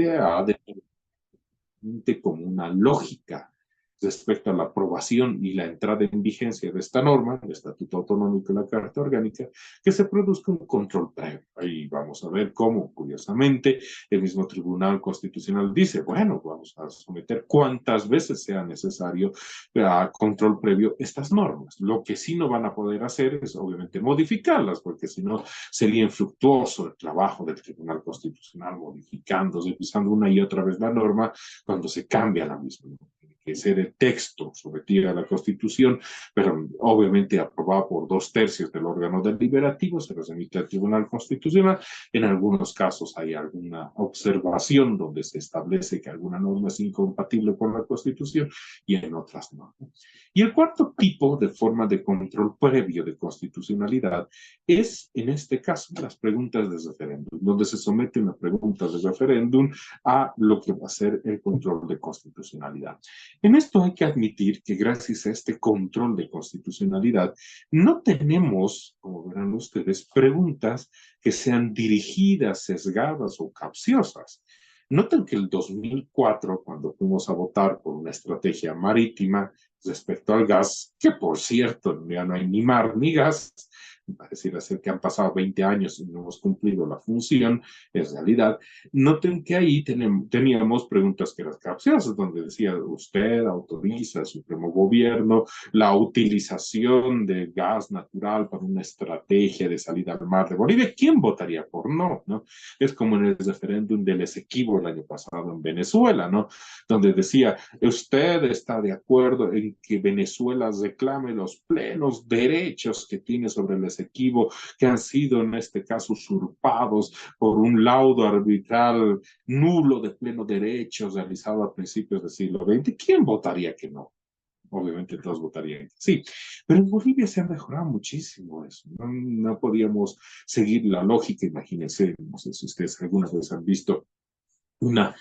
ha como una lógica respecto a la aprobación y la entrada en vigencia de esta norma, el Estatuto Autonómico y la Carta Orgánica, que se produzca un control previo. Ahí vamos a ver cómo, curiosamente, el mismo Tribunal Constitucional dice, bueno, vamos a someter cuantas veces sea necesario a control previo estas normas. Lo que sí no van a poder hacer es, obviamente, modificarlas, porque si no sería infructuoso el trabajo del Tribunal Constitucional modificando, revisando una y otra vez la norma cuando se cambia la misma. Tiene que ser el texto sometido a la Constitución, pero obviamente aprobado por 2/3 del órgano deliberativo, se los emite al Tribunal Constitucional. En algunos casos hay alguna observación donde se establece que alguna norma es incompatible con la Constitución y en otras no. Y el cuarto tipo de forma de control previo de constitucionalidad es, en este caso, las preguntas de referéndum, donde se somete una pregunta de referéndum a lo que va a ser el control de constitucionalidad. En esto hay que admitir que gracias a este control de constitucionalidad no tenemos, como verán ustedes, preguntas que sean dirigidas, sesgadas o capciosas. Noten que el 2004, cuando fuimos a votar por una estrategia marítima respecto al gas, que por cierto ya no hay ni mar ni gas, pareciera ser que han pasado 20 años y no hemos cumplido la función, es realidad. Noten que ahí teníamos preguntas que eran capciosas, donde decía, usted autoriza al Supremo Gobierno la utilización de gas natural para una estrategia de salida al mar de Bolivia. ¿Quién votaría por no? ¿No? Es como en el referéndum del Esequibo el año pasado en Venezuela, ¿no? Donde decía, usted está de acuerdo en que Venezuela reclame los plenos derechos que tiene sobre el Esequibo, que han sido en este caso usurpados por un laudo arbitral nulo de pleno derecho realizado a principios del siglo XX. ¿Quién votaría que no? Obviamente todos votarían que sí, pero en Bolivia se ha mejorado muchísimo eso. No podíamos seguir la lógica, imagínense, no sé si ustedes alguna vez han visto una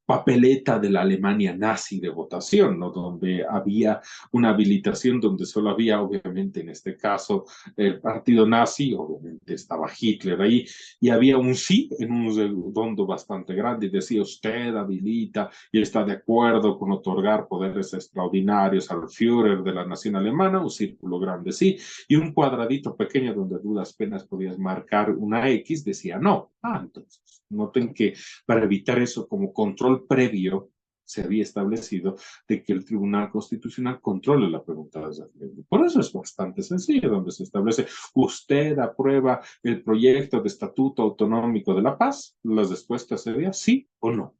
papeleta de la Alemania nazi de votación, ¿no? Donde había una habilitación donde solo había, obviamente, en este caso, el partido nazi, obviamente estaba Hitler ahí, y había un sí en un redondo bastante grande, y decía usted habilita y está de acuerdo con otorgar poderes extraordinarios al Führer de la nación alemana, un círculo grande sí, y un cuadradito pequeño donde a duras penas podías marcar una X, decía no. Entonces, noten que para evitar eso como control previo se había establecido de que el Tribunal Constitucional controle la pregunta de referéndum. Por eso es bastante sencillo, donde se establece, ¿usted aprueba el proyecto de Estatuto Autonómico de la Paz? La respuesta sería sí o no.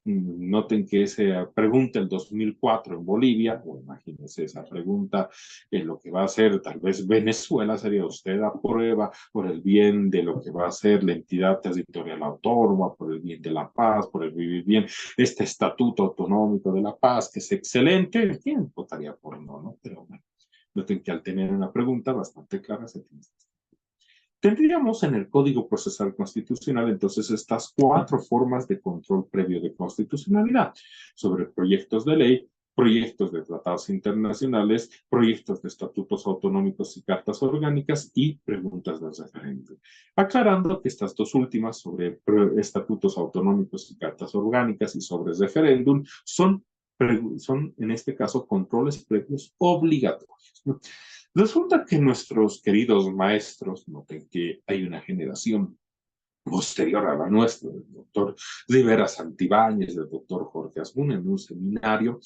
Noten que esa pregunta el 2004 en Bolivia, o imagínense esa pregunta en lo que va a ser tal vez Venezuela, sería usted aprueba por el bien de lo que va a ser la entidad territorial autónoma, por el bien de la paz, por el vivir bien, este estatuto autonómico de la paz, que es excelente, ¿quién votaría por no? ¿No? Pero bueno, noten que al tener una pregunta bastante clara se tiene. Tendríamos en el Código Procesal Constitucional entonces estas cuatro formas de control previo de constitucionalidad sobre proyectos de ley, proyectos de tratados internacionales, proyectos de estatutos autonómicos y cartas orgánicas y preguntas de referéndum. Aclarando que estas dos últimas sobre estatutos autonómicos y cartas orgánicas y sobre referéndum son en este caso controles previos obligatorios. Resulta que nuestros queridos maestros, noten que hay una generación posterior a la nuestra, del doctor Rivera Santibáñez, del doctor Jorge Asbun, en un seminario,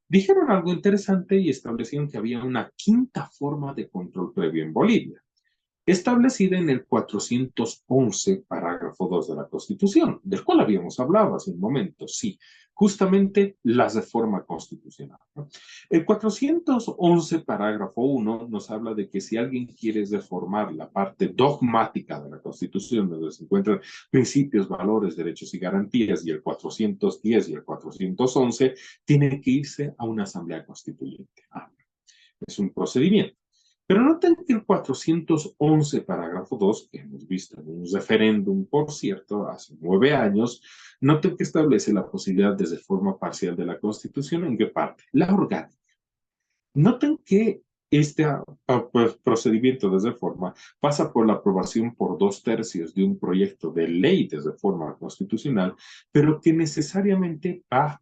dijeron algo interesante y establecieron que había una quinta forma de control previo en Bolivia, establecida en el 411, parágrafo 2 de la Constitución, del cual habíamos hablado hace un momento, sí, justamente la reforma constitucional, ¿no? El 411, parágrafo 1, nos habla de que si alguien quiere reformar la parte dogmática de la Constitución, donde se encuentran principios, valores, derechos y garantías, y el 410 y el 411, tiene que irse a una asamblea constituyente. Es un procedimiento. Pero noten que el 411, parágrafo 2, que hemos visto en un referéndum, por cierto, hace 9 años, noten que establece la posibilidad de reforma parcial de la Constitución. ¿En qué parte? La orgánica. Noten que Este pues, procedimiento de reforma pasa por la aprobación por 2/3 de un proyecto de ley de reforma constitucional, pero que necesariamente va a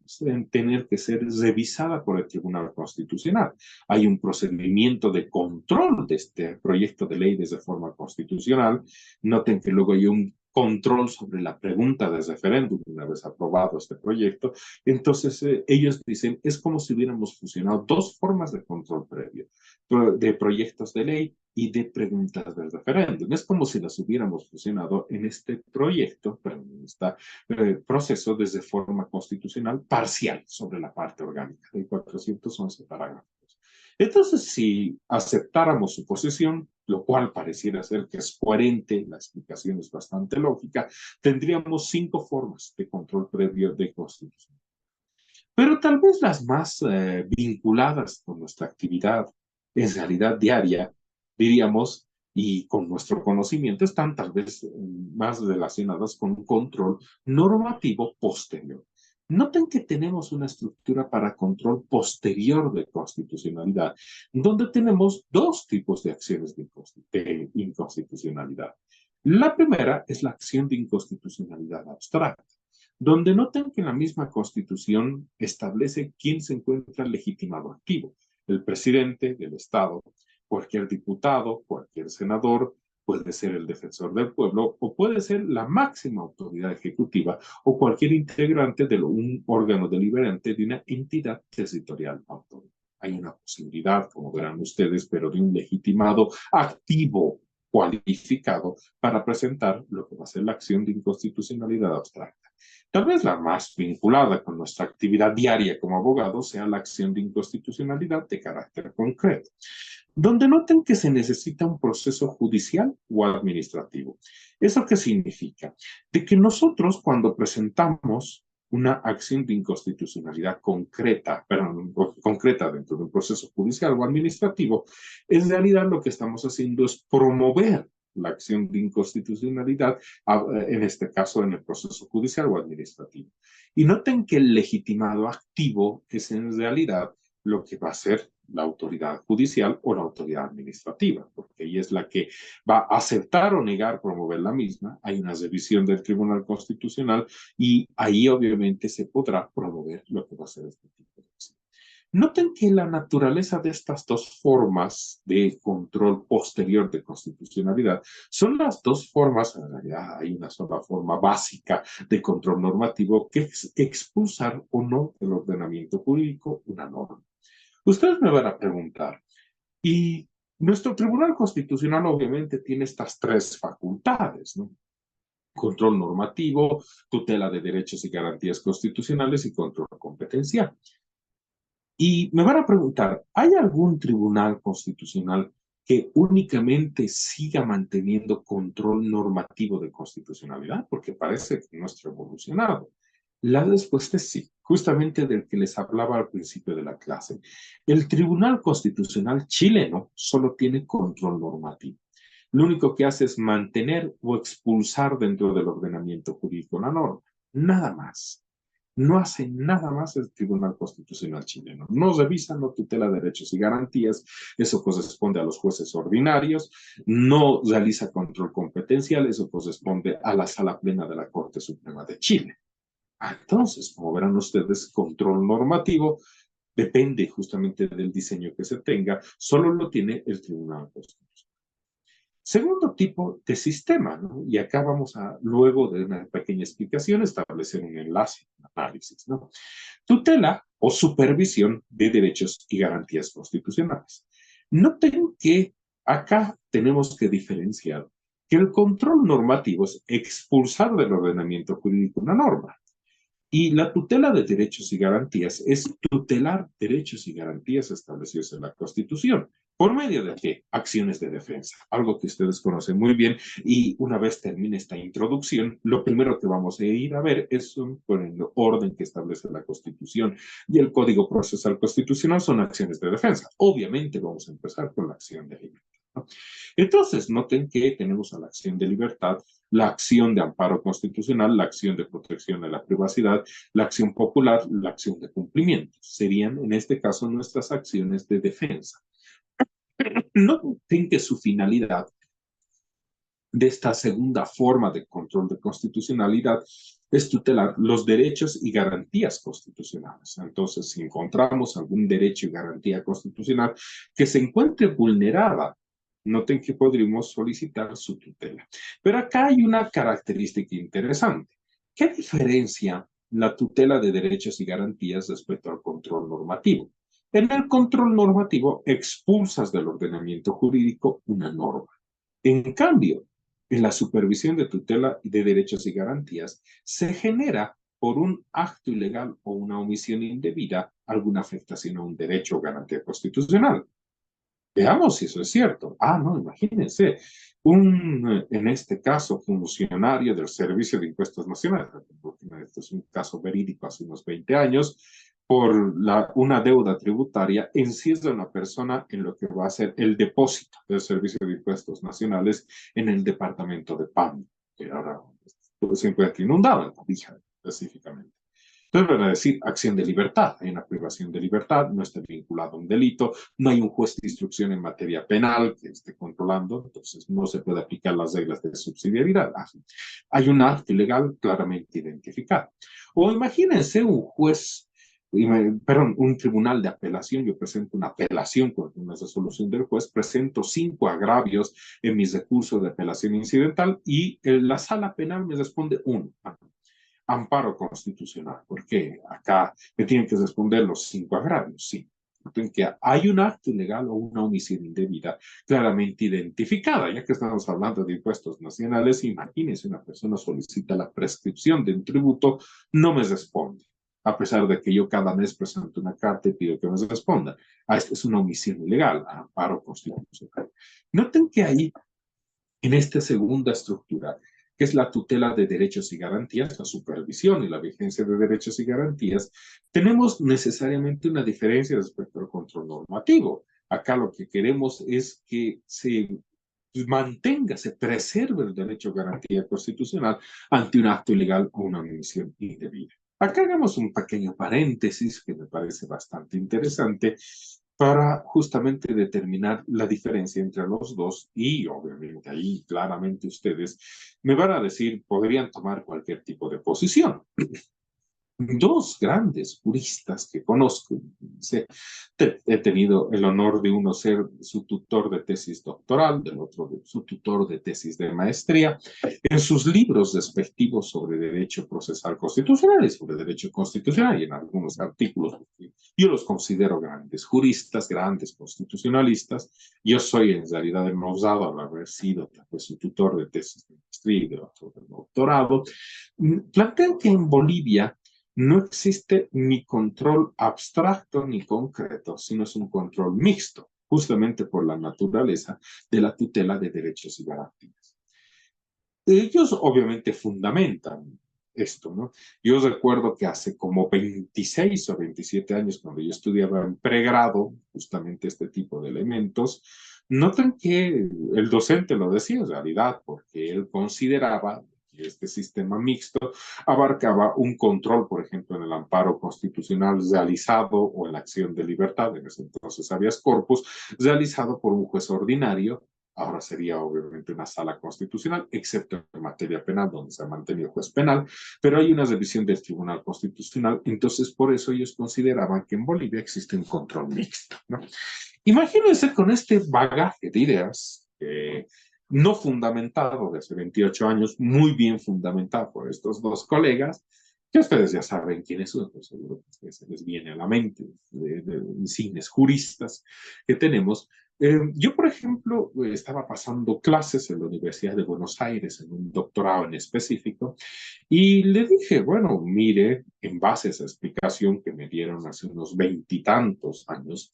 tener que ser revisada por el Tribunal Constitucional. Hay un procedimiento de control de este proyecto de ley de reforma constitucional. Noten que luego hay un control sobre la pregunta de referéndum una vez aprobado este proyecto. Entonces, ellos dicen, es como si hubiéramos fusionado dos formas de control previo de proyectos de ley y de preguntas del referéndum. Es como si las hubiéramos fusionado en este proyecto, pero en este proceso desde forma constitucional parcial sobre la parte orgánica de 411 parágrafos. Entonces, si aceptáramos su posición, lo cual pareciera ser que es coherente, la explicación es bastante lógica, tendríamos 5 formas de control previo de constitución. Pero tal vez las más vinculadas con nuestra actividad en realidad diaria, diríamos, y con nuestro conocimiento, están tal vez más relacionadas con un control normativo posterior. Noten que tenemos una estructura para control posterior de constitucionalidad, donde tenemos dos tipos de acciones de inconstitucionalidad. La primera es la acción de inconstitucionalidad abstracta, donde noten que la misma Constitución establece quién se encuentra legitimado activo: el presidente del Estado, cualquier diputado, cualquier senador, puede ser el defensor del pueblo o puede ser la máxima autoridad ejecutiva o cualquier integrante de un órgano deliberante de una entidad territorial autónoma. Hay una posibilidad, como verán ustedes, pero de un legitimado activo cualificado para presentar lo que va a ser la acción de inconstitucionalidad abstracta. Tal vez la más vinculada con nuestra actividad diaria como abogados sea la acción de inconstitucionalidad de carácter concreto, donde noten que se necesita un proceso judicial o administrativo. ¿Eso qué significa? De que nosotros cuando presentamos una acción de inconstitucionalidad concreta, perdón, concreta dentro de un proceso judicial o administrativo, en realidad lo que estamos haciendo es promover la acción de inconstitucionalidad, en este caso en el proceso judicial o administrativo. Y noten que el legitimado activo es en realidad lo que va a ser la autoridad judicial o la autoridad administrativa, porque ella es la que va a aceptar o negar promover la misma. Hay una revisión del Tribunal Constitucional y ahí obviamente se podrá promover lo que va a ser este tipo de acción. Noten que la naturaleza de estas dos formas de control posterior de constitucionalidad son las dos formas, en realidad hay una sola forma básica de control normativo, que es expulsar o no del ordenamiento jurídico una norma. Ustedes me van a preguntar, y nuestro Tribunal Constitucional obviamente tiene estas tres facultades, ¿no? Control normativo, tutela de derechos y garantías constitucionales y control competencial. Y me van a preguntar, ¿hay algún tribunal constitucional que únicamente siga manteniendo control normativo de constitucionalidad? Porque parece que no es revolucionado. La respuesta es sí, justamente del que les hablaba al principio de la clase. El Tribunal Constitucional chileno solo tiene control normativo. Lo único que hace es mantener o expulsar dentro del ordenamiento jurídico la norma, nada más. No hace nada más el Tribunal Constitucional chileno. No revisa, no tutela derechos y garantías, eso corresponde a los jueces ordinarios, no realiza control competencial, eso corresponde a la Sala Plena de la Corte Suprema de Chile. Entonces, como verán ustedes, control normativo depende justamente del diseño que se tenga, solo lo tiene el Tribunal Constitucional. Segundo tipo de sistema, ¿no? Y acá vamos a, luego de una pequeña explicación, establecer un enlace, un análisis, ¿no? Tutela o supervisión de derechos y garantías constitucionales. Noten que acá tenemos que diferenciar que el control normativo es expulsar del ordenamiento jurídico una norma. Y la tutela de derechos y garantías es tutelar derechos y garantías establecidos en la Constitución. ¿Por medio de qué? Acciones de defensa, algo que ustedes conocen muy bien. Y una vez termine esta introducción, lo primero que vamos a ir a ver es con el orden que establece la Constitución y el Código Procesal Constitucional son acciones de defensa. Obviamente vamos a empezar con la acción de libertad, ¿no? Entonces, noten que tenemos a la acción de libertad, la acción de amparo constitucional, la acción de protección de la privacidad, la acción popular, la acción de cumplimiento. Serían, en este caso, nuestras acciones de defensa. Noten que su finalidad de esta segunda forma de control de constitucionalidad es tutelar los derechos y garantías constitucionales. Entonces, si encontramos algún derecho y garantía constitucional que se encuentre vulnerada, noten que podríamos solicitar su tutela. Pero acá hay una característica interesante. ¿Qué diferencia la tutela de derechos y garantías respecto al control normativo? En el control normativo expulsas del ordenamiento jurídico una norma. En cambio, en la supervisión de tutela de derechos y garantías se genera por un acto ilegal o una omisión indebida alguna afectación a un derecho o garantía constitucional. Veamos si eso es cierto. No, imagínense, en este caso, funcionario del Servicio de Impuestos Nacionales, este es un caso verídico hace unos 20 años, por una deuda tributaria, encierra a una persona en lo que va a ser el depósito del Servicio de Impuestos Nacionales en el departamento de PAN, que ahora se encuentra inundado en Cobija específicamente. Entonces van a decir acción de libertad, hay una privación de libertad, no está vinculado a un delito, no hay un juez de instrucción en materia penal que esté controlando, entonces no se puede aplicar las reglas de subsidiariedad. Hay un acto ilegal claramente identificado. O imagínense un juez, perdón, un tribunal de apelación, yo presento una apelación con una resolución del juez, presento 5 agravios en mis recursos de apelación incidental y la sala penal me responde uno. Amparo constitucional, porque acá me tienen que responder los 5 agravios, sí. Entonces, que hay un acto ilegal o una omisión indebida claramente identificada. Ya que estamos hablando de impuestos nacionales, imagínense, una persona solicita la prescripción de un tributo, no me responde, a pesar de que yo cada mes presento una carta y pido que me responda. Esta es una omisión ilegal, amparo constitucional. Noten que ahí, en esta segunda estructura, que es la tutela de derechos y garantías, la supervisión y la vigencia de derechos y garantías, tenemos necesariamente una diferencia respecto al control normativo. Acá lo que queremos es que se mantenga, se preserve el derecho a garantía constitucional ante un acto ilegal o una omisión indebida. Acá hagamos un pequeño paréntesis que me parece bastante interesante para justamente determinar la diferencia entre los dos y obviamente ahí claramente ustedes me van a decir, podrían tomar cualquier tipo de posición. Dos grandes juristas que conozco. He tenido el honor de uno ser su tutor de tesis doctoral, del otro su tutor de tesis de maestría, en sus libros respectivos sobre derecho procesal constitucional y sobre derecho constitucional y en algunos artículos. Yo los considero grandes juristas, grandes constitucionalistas. Yo soy en realidad enrosado al haber sido pues, su tutor de tesis de maestría y de otro de doctorado. Plantean que en Bolivia no existe ni control abstracto ni concreto, sino es un control mixto, justamente por la naturaleza de la tutela de derechos y garantías. Ellos obviamente fundamentan esto, ¿no? Yo recuerdo que hace como 26 o 27 años, cuando yo estudiaba en pregrado, justamente este tipo de elementos, notan que el docente lo decía en realidad, porque él consideraba que este sistema mixto abarcaba un control, por ejemplo, en el amparo constitucional realizado o en la acción de libertad, en ese entonces habeas corpus, realizado por un juez ordinario. Ahora sería obviamente una sala constitucional, excepto en materia penal, donde se ha mantenido juez penal, pero hay una revisión del Tribunal Constitucional, entonces por eso ellos consideraban que en Bolivia existe un control mixto, ¿no? Imagínense con este bagaje de ideas, no fundamentado desde 28 años, muy bien fundamentado por estos dos colegas, que ustedes ya saben quiénes son, pues seguro que se les viene a la mente, de insignes juristas que tenemos. Yo, por ejemplo, estaba pasando clases en la Universidad de Buenos Aires, en un doctorado en específico, y le dije, bueno, mire, en base a esa explicación que me dieron hace unos 20 y tantos años,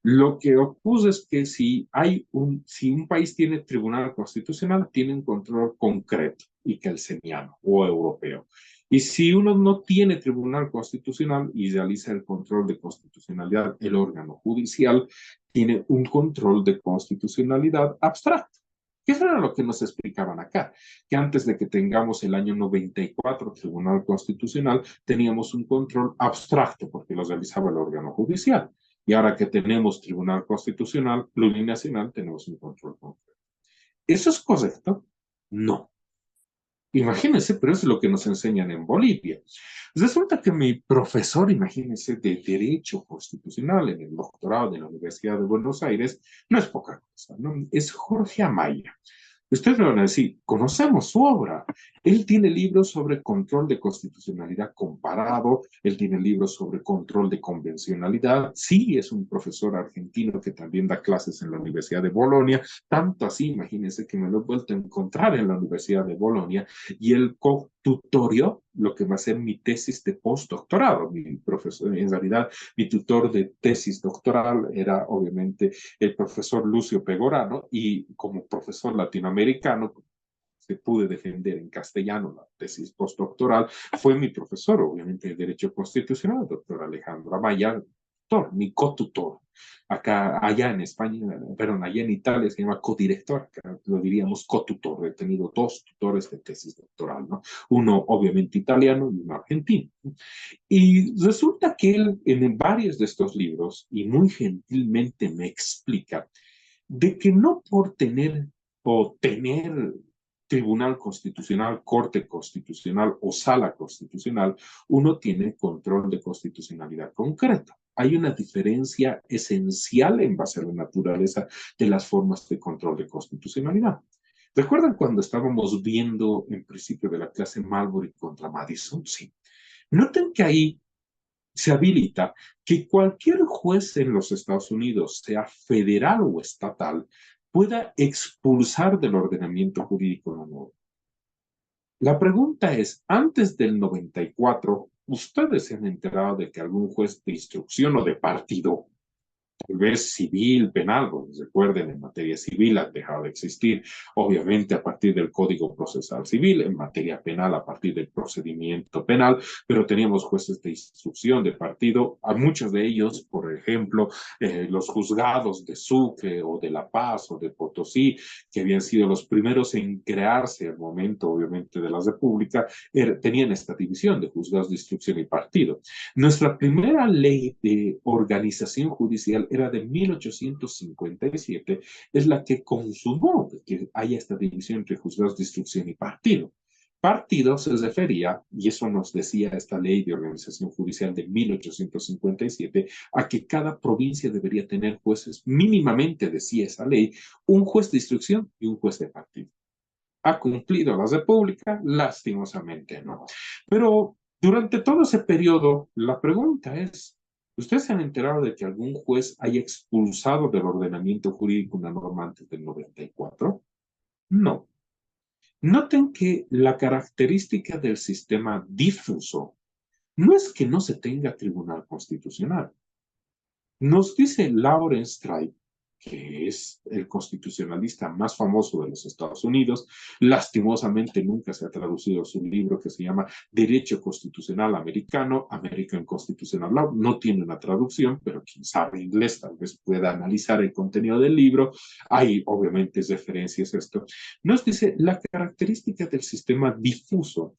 lo que ocurre es que si un país tiene tribunal constitucional, tiene un control concreto, y que el seniano o europeo. Y si uno no tiene tribunal constitucional y realiza el control de constitucionalidad, el órgano judicial tiene un control de constitucionalidad abstracto. ¿Qué era lo que nos explicaban acá? Que antes de que tengamos el año 94 Tribunal Constitucional, teníamos un control abstracto porque lo realizaba el órgano judicial. Y ahora que tenemos Tribunal Constitucional Plurinacional, tenemos un control concreto. ¿Eso es correcto? No. Imagínense, pero eso es lo que nos enseñan en Bolivia. Resulta que mi profesor, imagínense, de Derecho Constitucional en el doctorado de la Universidad de Buenos Aires, no es poca cosa, ¿no? Es Jorge Amaya. Ustedes me van a decir, conocemos su obra. Él tiene libros sobre control de constitucionalidad comparado, él tiene libros sobre control de convencionalidad. Sí, es un profesor argentino que también da clases en la Universidad de Bolonia, tanto así, imagínense que me lo he vuelto a encontrar en la Universidad de Bolonia y él co-tutorió lo que va a ser mi tesis de postdoctorado. Mi profesor, en realidad, mi tutor de tesis doctoral era obviamente el profesor Lucio Pegorano y como profesor latinoamericano que pude defender en castellano la tesis postdoctoral, fue mi profesor, obviamente, de Derecho Constitucional, doctor Alejandro Amaya, tutor, mi cotutor. Acá, allá en España, perdón, allá en Italia se llama codirector, acá lo diríamos cotutor. He tenido dos tutores de tesis doctoral, ¿no? Uno obviamente italiano y uno argentino. Y resulta que él en varios de estos libros, y muy gentilmente me explica, de que no por tener o tener Tribunal Constitucional, Corte Constitucional o Sala Constitucional, uno tiene control de constitucionalidad concreta. Hay una diferencia esencial en base a la naturaleza de las formas de control de constitucionalidad. ¿Recuerdan cuando estábamos viendo en principio de la clase Marbury contra Madison? Sí. Noten que ahí se habilita que cualquier juez en los Estados Unidos, sea federal o estatal, pueda expulsar del ordenamiento jurídico la norma. La pregunta es, antes del 94, ¿ustedes se han enterado de que algún juez de instrucción o de partido, tal vez civil, penal, porque recuerden, en materia civil han dejado de existir, obviamente a partir del Código Procesal Civil, en materia penal a partir del procedimiento penal, pero teníamos jueces de instrucción de partido, a muchos de ellos, por ejemplo, los juzgados de Sucre o de La Paz o de Potosí, que habían sido los primeros en crearse al momento, obviamente, de la República, tenían esta división de juzgados de instrucción y partido. Nuestra primera ley de organización judicial era de 1857, es la que consumó que haya esta división entre juzgados de instrucción y partido. Partido se refería, y eso nos decía esta ley de organización judicial de 1857, a que cada provincia debería tener jueces, mínimamente decía esa ley, un juez de instrucción y un juez de partido. ¿Ha cumplido la República? Lastimosamente no. Pero durante todo ese periodo, la pregunta es, ¿ustedes se han enterado de que algún juez haya expulsado del ordenamiento jurídico una norma antes del 94? No. Noten que la característica del sistema difuso no es que no se tenga tribunal constitucional. Nos dice Lawrence Tribe, que es el constitucionalista más famoso de los Estados Unidos, lastimosamente nunca se ha traducido su libro que se llama Derecho Constitucional Americano, American Constitutional Law, no tiene una traducción, pero quien sabe inglés tal vez pueda analizar el contenido del libro, hay obviamente referencias a esto, nos dice la característica del sistema difuso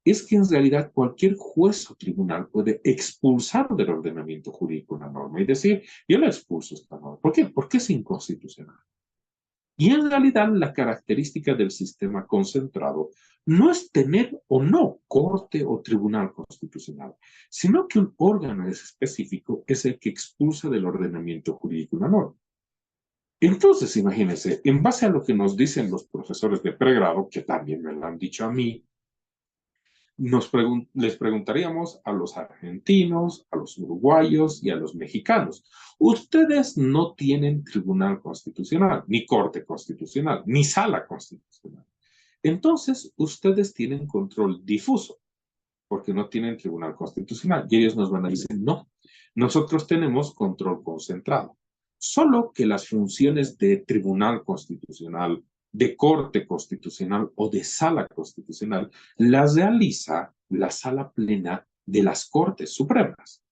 es que en realidad cualquier juez o tribunal puede expulsar del ordenamiento jurídico una norma y decir, yo la expulso esta norma. ¿Por qué? Porque es inconstitucional. Y en realidad la característica del sistema concentrado no es tener o no corte o tribunal constitucional, sino que un órgano específico es el que expulsa del ordenamiento jurídico una norma. Entonces, imagínense, en base a lo que nos dicen los profesores de pregrado, que también me lo han dicho a mí, les preguntaríamos a los argentinos, a los uruguayos y a los mexicanos. Ustedes no tienen tribunal constitucional, ni corte constitucional, ni sala constitucional. Entonces, ustedes tienen control difuso, porque no tienen tribunal constitucional. Y ellos nos van a decir, no, nosotros tenemos control concentrado. Solo que las funciones de tribunal constitucional, de corte constitucional o de sala constitucional las realiza la sala plena de las Cortes Supremas,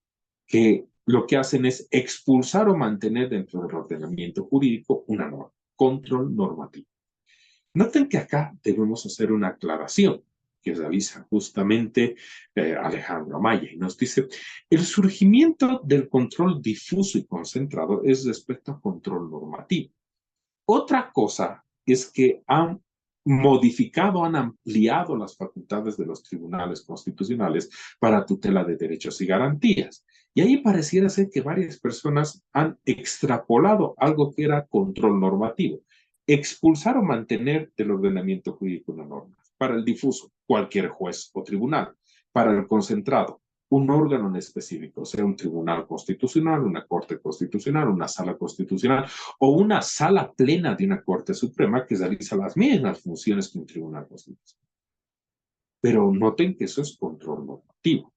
que lo que hacen es expulsar o mantener dentro del ordenamiento jurídico una norma, control normativo. Noten que acá debemos hacer una aclaración. que realiza justamente Alejandro Amaya, y nos dice, el surgimiento del control difuso y concentrado es respecto a control normativo. Otra cosa es que han modificado, han ampliado las facultades de los tribunales constitucionales para tutela de derechos y garantías. Y ahí pareciera ser que varias personas han extrapolado algo que era control normativo. Expulsar o mantener del ordenamiento jurídico una norma. Para el difuso, cualquier juez o tribunal. Para el concentrado, un órgano en específico, sea un tribunal constitucional, una corte constitucional, una sala constitucional o una sala plena de una Corte Suprema que realiza las mismas funciones que un tribunal constitucional. Pero noten que eso es control normativo.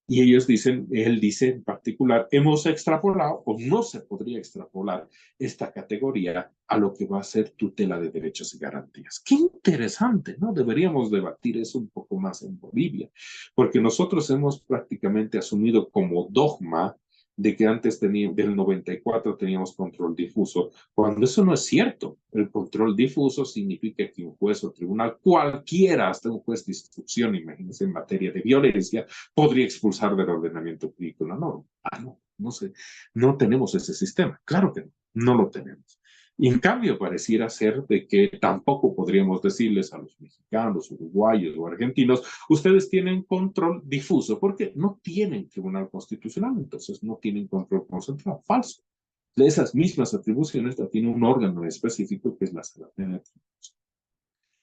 Y ellos dicen, él dice en particular, hemos extrapolado o no se podría extrapolar esta categoría a lo que va a ser tutela de derechos y garantías. Qué interesante, ¿no? Deberíamos debatir eso un poco más en Bolivia, porque nosotros hemos prácticamente asumido como dogma de que antes del 94 teníamos control difuso, cuando eso no es cierto. El control difuso significa que un juez o tribunal, cualquiera, hasta un juez de instrucción, imagínense, en materia de violencia, podría expulsar del ordenamiento jurídico una norma. Ah, no, no sé, no tenemos ese sistema. Claro que no, no lo tenemos. Y en cambio, pareciera ser de que tampoco podríamos decirles a los mexicanos, uruguayos o argentinos, ustedes tienen control difuso, porque no tienen tribunal constitucional, entonces no tienen control concentrado. Falso. Esas mismas atribuciones la tiene un órgano específico que es la Sala Plena de Atributos.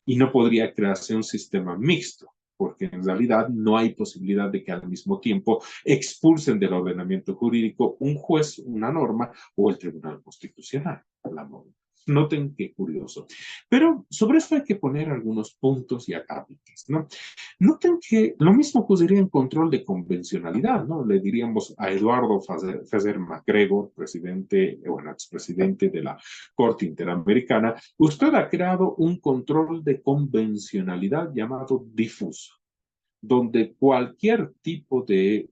Y no podría crearse un sistema mixto, porque en realidad no hay posibilidad de que al mismo tiempo expulsen del ordenamiento jurídico un juez, una norma o el Tribunal Constitucional, la norma. Noten qué curioso. Pero sobre esto hay que poner algunos puntos y acápites, ¿no? Noten que lo mismo ocurriría en control de convencionalidad, ¿no? Le diríamos a Eduardo Feser MacGregor, presidente, bueno, expresidente de la Corte Interamericana, usted ha creado un control de convencionalidad llamado difuso, donde cualquier tipo de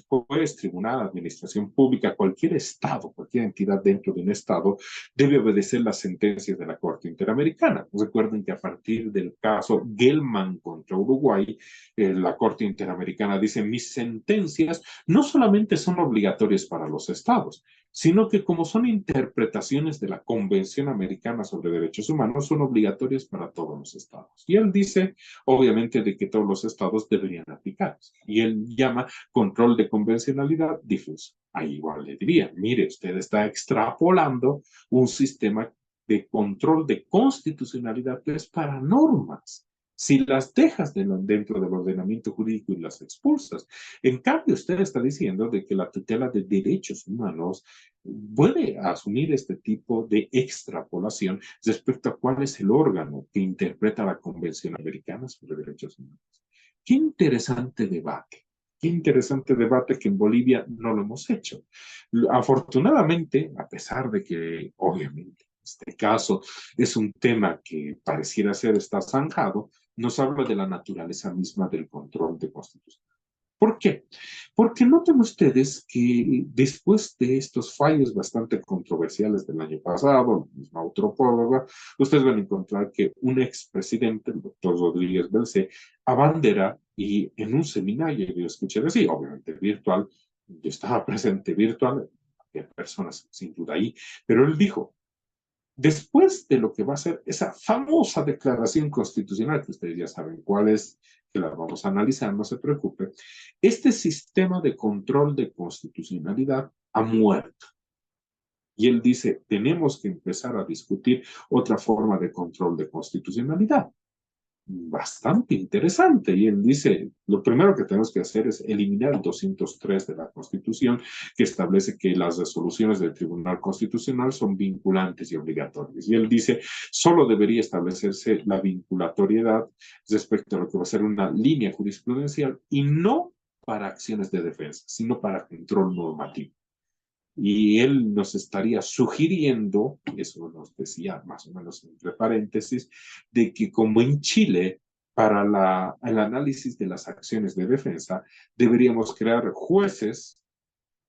juez, tribunal, administración pública, cualquier estado, cualquier entidad dentro de un estado, debe obedecer las sentencias de la Corte Interamericana. Recuerden que a partir del caso Gelman contra Uruguay, la Corte Interamericana dice, mis sentencias no solamente son obligatorias para los estados, sino que como son interpretaciones de la Convención Americana sobre Derechos Humanos, son obligatorias para todos los estados. Y él dice, obviamente, de que todos los estados deberían aplicarlos. Y él llama control de convencionalidad difuso. Ahí igual le diría, mire, usted está extrapolando un sistema de control de constitucionalidad que es para normas. Si las dejas dentro del ordenamiento jurídico y las expulsas. En cambio, usted está diciendo de que la tutela de derechos humanos puede asumir este tipo de extrapolación respecto a cuál es el órgano que interpreta la Convención Americana sobre Derechos Humanos. Qué interesante debate. Qué interesante debate que en Bolivia no lo hemos hecho. Afortunadamente, a pesar de que obviamente este caso es un tema que pareciera ser está zanjado, nos habla de la naturaleza misma del control de constitución. ¿Por qué? Porque noten ustedes que después de estos fallos bastante controversiales del año pasado, la misma antropóloga, ustedes van a encontrar que un expresidente, el doctor Rodríguez Belcé, abandera y en un seminario yo escuché decir, obviamente virtual, yo estaba presente virtual, había personas sin duda ahí, pero él dijo, después de lo que va a ser esa famosa declaración constitucional, que ustedes ya saben cuál es, que la vamos a analizar, no se preocupe, este sistema de control de constitucionalidad ha muerto. Y él dice, tenemos que empezar a discutir otra forma de control de constitucionalidad. Bastante interesante. Y él dice, lo primero que tenemos que hacer es eliminar el 203 de la Constitución, que establece que las resoluciones del Tribunal Constitucional son vinculantes y obligatorias. Y él dice, solo debería establecerse la vinculatoriedad respecto a lo que va a ser una línea jurisprudencial y no para acciones de defensa, sino para control normativo. Y él nos estaría sugiriendo, eso nos decía más o menos entre paréntesis, de que como en Chile, para el análisis de las acciones de defensa, deberíamos crear jueces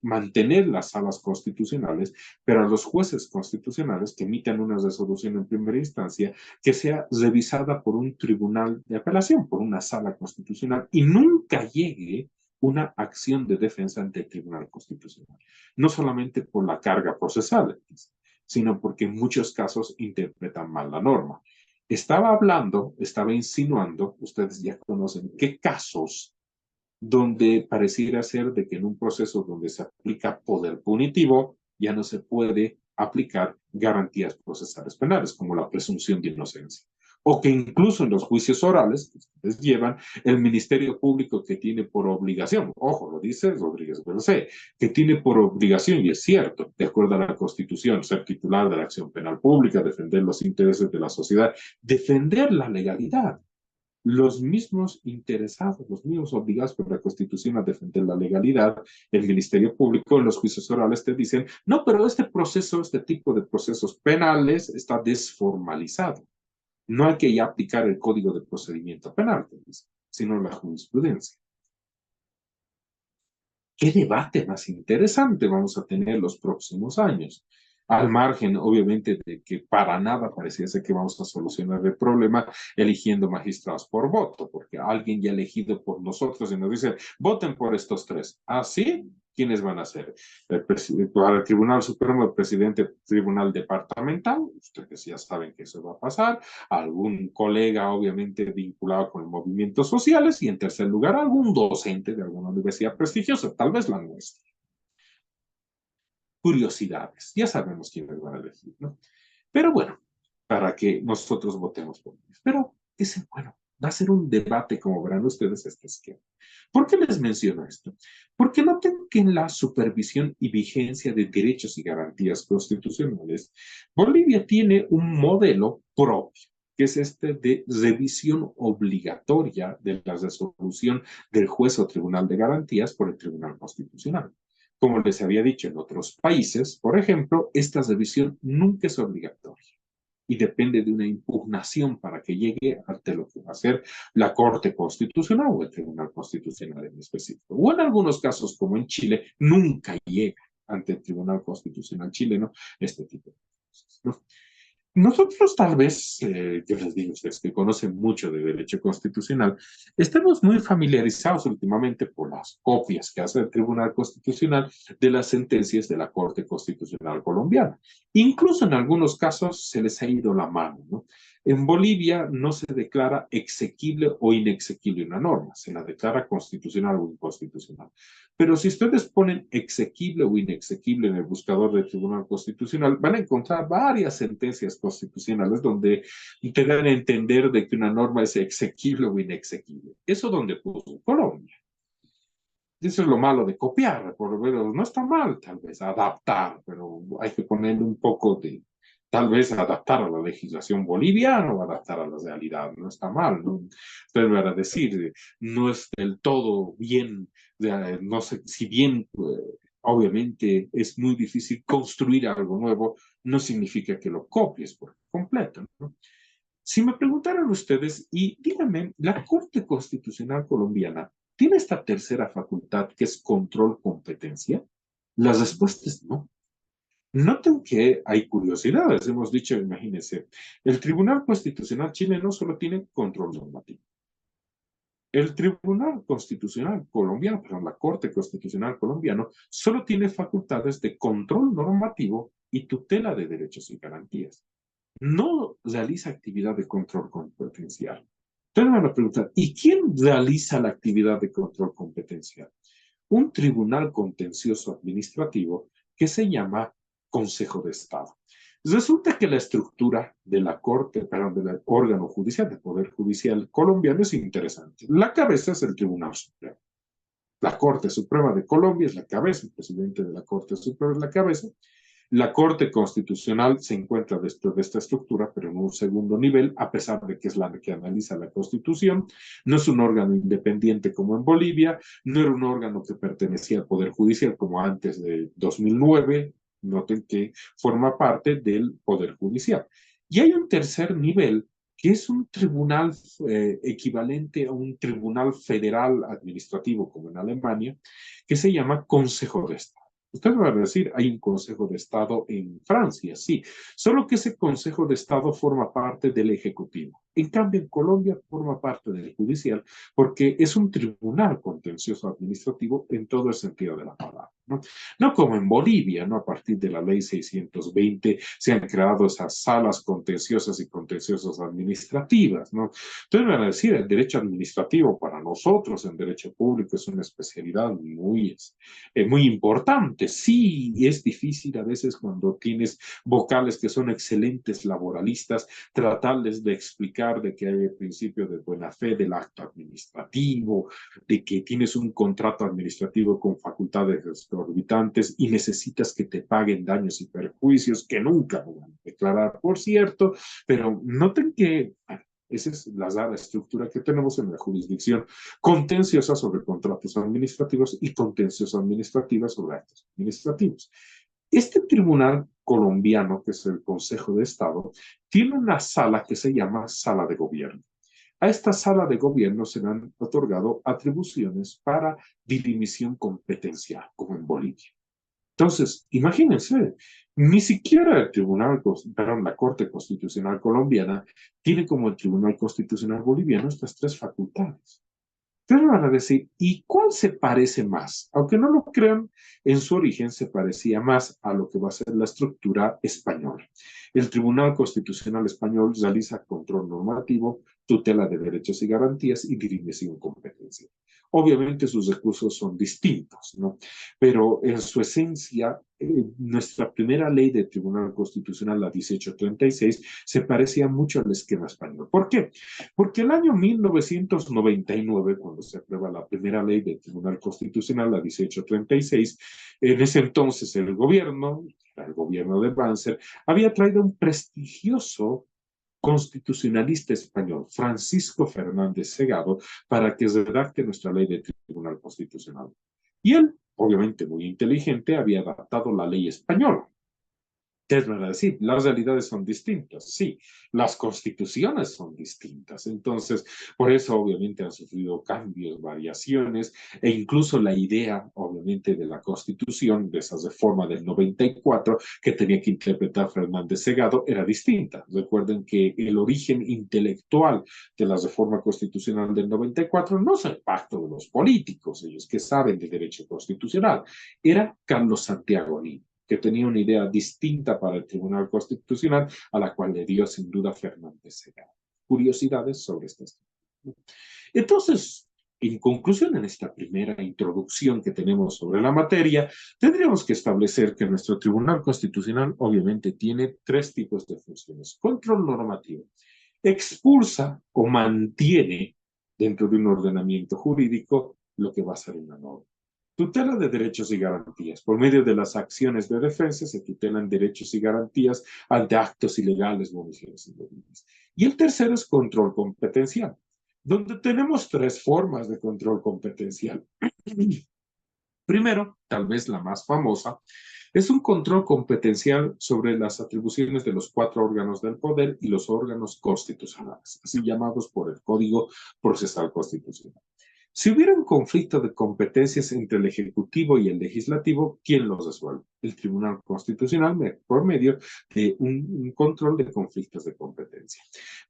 mantener las salas constitucionales, pero a los jueces constitucionales que emitan una resolución en primera instancia que sea revisada por un tribunal de apelación, por una sala constitucional, y nunca llegue una acción de defensa ante el Tribunal Constitucional. No solamente por la carga procesal, sino porque en muchos casos interpretan mal la norma. Estaba insinuando, ustedes ya conocen qué casos donde pareciera ser de que en un proceso donde se aplica poder punitivo ya no se puede aplicar garantías procesales penales, como la presunción de inocencia. O que incluso en los juicios orales que ustedes llevan, el Ministerio Público que tiene por obligación, ojo, lo dice Rodríguez Bercé, que tiene por obligación, y es cierto, de acuerdo a la Constitución, ser titular de la acción penal pública, defender los intereses de la sociedad, defender la legalidad, los mismos interesados, los mismos obligados por la Constitución a defender la legalidad, el Ministerio Público en los juicios orales te dicen, no, pero este proceso, este tipo de procesos penales está desformalizado. No hay que ya aplicar el Código de Procedimiento Penal, sino la jurisprudencia. ¿Qué debate más interesante vamos a tener los próximos años? Al margen, obviamente, de que para nada pareciese que vamos a solucionar el problema eligiendo magistrados por voto, porque alguien ya elegido por nosotros y nos dice, voten por estos tres. ¿Ah, sí? ¿Quiénes van a ser? Para el Tribunal Supremo, el presidente del Tribunal Departamental, ustedes ya saben que eso va a pasar, algún colega obviamente vinculado con los movimientos sociales y en tercer lugar algún docente de alguna universidad prestigiosa, tal vez la nuestra. Curiosidades, ya sabemos quiénes van a elegir, ¿no? Pero bueno, para que nosotros votemos por ellos. Pero ese, bueno, va a ser un debate, como verán ustedes, este esquema. ¿Por qué les menciono esto? Porque noten que en la supervisión y vigencia de derechos y garantías constitucionales, Bolivia tiene un modelo propio, que es este de revisión obligatoria de la resolución del juez o tribunal de garantías por el Tribunal Constitucional. Como les había dicho en otros países, por ejemplo, esta revisión nunca es obligatoria y depende de una impugnación para que llegue ante lo que va a ser la Corte Constitucional o el Tribunal Constitucional en específico. O en algunos casos, como en Chile, nunca llega ante el Tribunal Constitucional chileno este tipo de cosas, ¿no? Nosotros tal vez, yo les digo a ustedes que conocen mucho de derecho constitucional, estamos muy familiarizados últimamente por las copias que hace el Tribunal Constitucional de las sentencias de la Corte Constitucional colombiana. Incluso en algunos casos se les ha ido la mano, ¿no? En Bolivia no se declara exequible o inexequible una norma, se la declara constitucional o inconstitucional. Pero si ustedes ponen exequible o inexequible en el buscador del Tribunal Constitucional, van a encontrar varias sentencias constitucionales donde te dan a entender de que una norma es exequible o inexequible. Eso donde puso Colombia. Eso es lo malo de copiar, por lo menos no está mal, tal vez, adaptar, pero hay que ponerle un poco de, tal vez adaptar a la legislación boliviana o adaptar a la realidad, no está mal, ¿no? Ustedes van a decir, no es del todo bien, no sé, si bien obviamente es muy difícil construir algo nuevo, no significa que lo copies por completo, ¿no? Si me preguntaran ustedes, y díganme, ¿la Corte Constitucional colombiana tiene esta tercera facultad que es control competencia? La respuesta es no. Noten que hay curiosidades. Hemos dicho, imagínense, el Tribunal Constitucional chileno solo tiene control normativo. El Tribunal Constitucional colombiano, perdón, la Corte Constitucional colombiana, solo tiene facultades de control normativo y tutela de derechos y garantías. No realiza actividad de control competencial. Entonces me van a preguntar, ¿y quién realiza la actividad de control competencial? Un tribunal contencioso administrativo que se llama Consejo de Estado. Resulta que la estructura de la Corte, perdón, del órgano judicial, del Poder Judicial colombiano es interesante. La cabeza es el Tribunal Supremo. La Corte Suprema de Colombia es la cabeza, el presidente de la Corte Suprema es la cabeza. La Corte Constitucional se encuentra dentro de esta estructura, pero en un segundo nivel, a pesar de que es la que analiza la Constitución. No es un órgano independiente como en Bolivia, no era un órgano que pertenecía al Poder Judicial como antes de 2009. Noten que forma parte del Poder Judicial. Y hay un tercer nivel que es un tribunal equivalente a un tribunal federal administrativo como en Alemania, que se llama Consejo de Estado. Usted me va a decir, hay un Consejo de Estado en Francia, sí, solo que ese Consejo de Estado forma parte del Ejecutivo. En cambio, en Colombia forma parte del Judicial porque es un tribunal contencioso administrativo en todo el sentido de la palabra, ¿no? No como en Bolivia, ¿no? A partir de la ley 620 se han creado esas salas contenciosas y contenciosas administrativas, ¿no? Entonces me van a decir, el derecho administrativo para nosotros en derecho público es una especialidad muy importante. Sí, es difícil a veces cuando tienes vocales que son excelentes laboralistas, tratarles de explicar de que hay el principio de buena fe del acto administrativo, de que tienes un contrato administrativo con facultades exorbitantes y necesitas que te paguen daños y perjuicios que nunca van a declarar, por cierto, pero noten que esa es la estructura que tenemos en la jurisdicción contenciosa sobre contratos administrativos y contenciosa administrativa sobre actos administrativos. Este tribunal colombiano, que es el Consejo de Estado, tiene una sala que se llama sala de gobierno. A esta sala de gobierno se le han otorgado atribuciones para dirimisión competencial, como en Bolivia. Entonces, imagínense, ni siquiera el Tribunal, perdón, la Corte Constitucional colombiana tiene como el Tribunal Constitucional boliviano estas tres facultades. Ustedes van a decir, ¿y cuál se parece más? Aunque no lo crean, en su origen se parecía más a lo que va a ser la estructura española. El Tribunal Constitucional Español realiza control normativo, tutela de derechos y garantías y dirimición competencia. Obviamente sus recursos son distintos, ¿no? Pero en su esencia, nuestra primera ley de Tribunal Constitucional, la 1836, se parecía mucho al esquema español. ¿Por qué? Porque el año 1999, cuando se aprueba la primera ley del Tribunal Constitucional, la 1836, en ese entonces el gobierno de Banzer, había traído un prestigioso constitucionalista español, Francisco Fernández Segado, para que redacte nuestra ley de Tribunal Constitucional. Y él, obviamente muy inteligente, había adaptado la ley española. Es verdad, sí, las realidades son distintas, sí, las constituciones son distintas, entonces, por eso obviamente han sufrido cambios, variaciones, e incluso la idea, obviamente, de la constitución, de esa reforma del 94, que tenía que interpretar Fernández Segado, era distinta. Recuerden que el origen intelectual de la reforma constitucional del 94 no es el pacto de los políticos, ellos que saben de derecho constitucional, era Carlos Santiago Nin, que tenía una idea distinta para el Tribunal Constitucional, a la cual le dio sin duda Fernández Segado. Curiosidades sobre este tema. Entonces, en conclusión, en esta primera introducción que tenemos sobre la materia, tendríamos que establecer que nuestro Tribunal Constitucional obviamente tiene tres tipos de funciones. Control normativo. Expulsa o mantiene dentro de un ordenamiento jurídico lo que va a ser una norma. Tutela de derechos y garantías. Por medio de las acciones de defensa se tutelan derechos y garantías ante actos ilegales o omisiones indebidas. Y el tercero es control competencial, donde tenemos tres formas de control competencial. Primero, tal vez la más famosa, es un control competencial sobre las atribuciones de los cuatro órganos del poder y los órganos constitucionales, así llamados por el Código Procesal Constitucional. Si hubiera un conflicto de competencias entre el Ejecutivo y el Legislativo, ¿quién los resuelve? El Tribunal Constitucional por medio de un control de conflictos de competencia.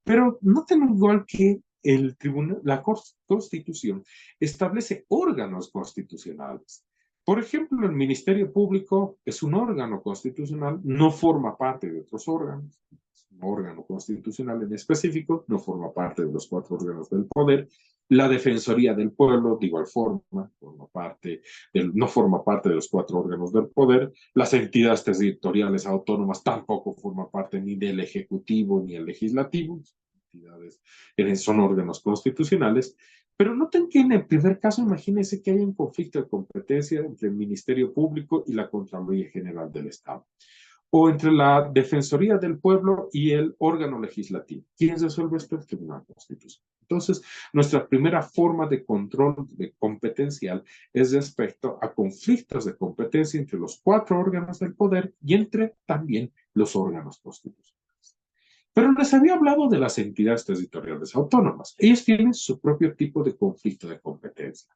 Pero noten igual que el tribunal, la Constitución establece órganos constitucionales. Por ejemplo, el Ministerio Público es un órgano constitucional, no forma parte de otros órganos. Un órgano constitucional en específico, no forma parte de los cuatro órganos del poder. La Defensoría del Pueblo, de igual forma, no forma parte de los cuatro órganos del poder. Las entidades territoriales autónomas tampoco forman parte ni del Ejecutivo ni del Legislativo. Son órganos constitucionales. Pero noten que en el primer caso, imagínense que hay un conflicto de competencia entre el Ministerio Público y la Contraloría General del Estado, o entre la Defensoría del Pueblo y el órgano legislativo. ¿Quién resuelve esto? El Tribunal Constitucional. Entonces, nuestra primera forma de control competencial es respecto a conflictos de competencia entre los cuatro órganos del poder y entre también los órganos constitucionales. Pero les había hablado de las entidades territoriales autónomas. Ellos tienen su propio tipo de conflicto de competencia.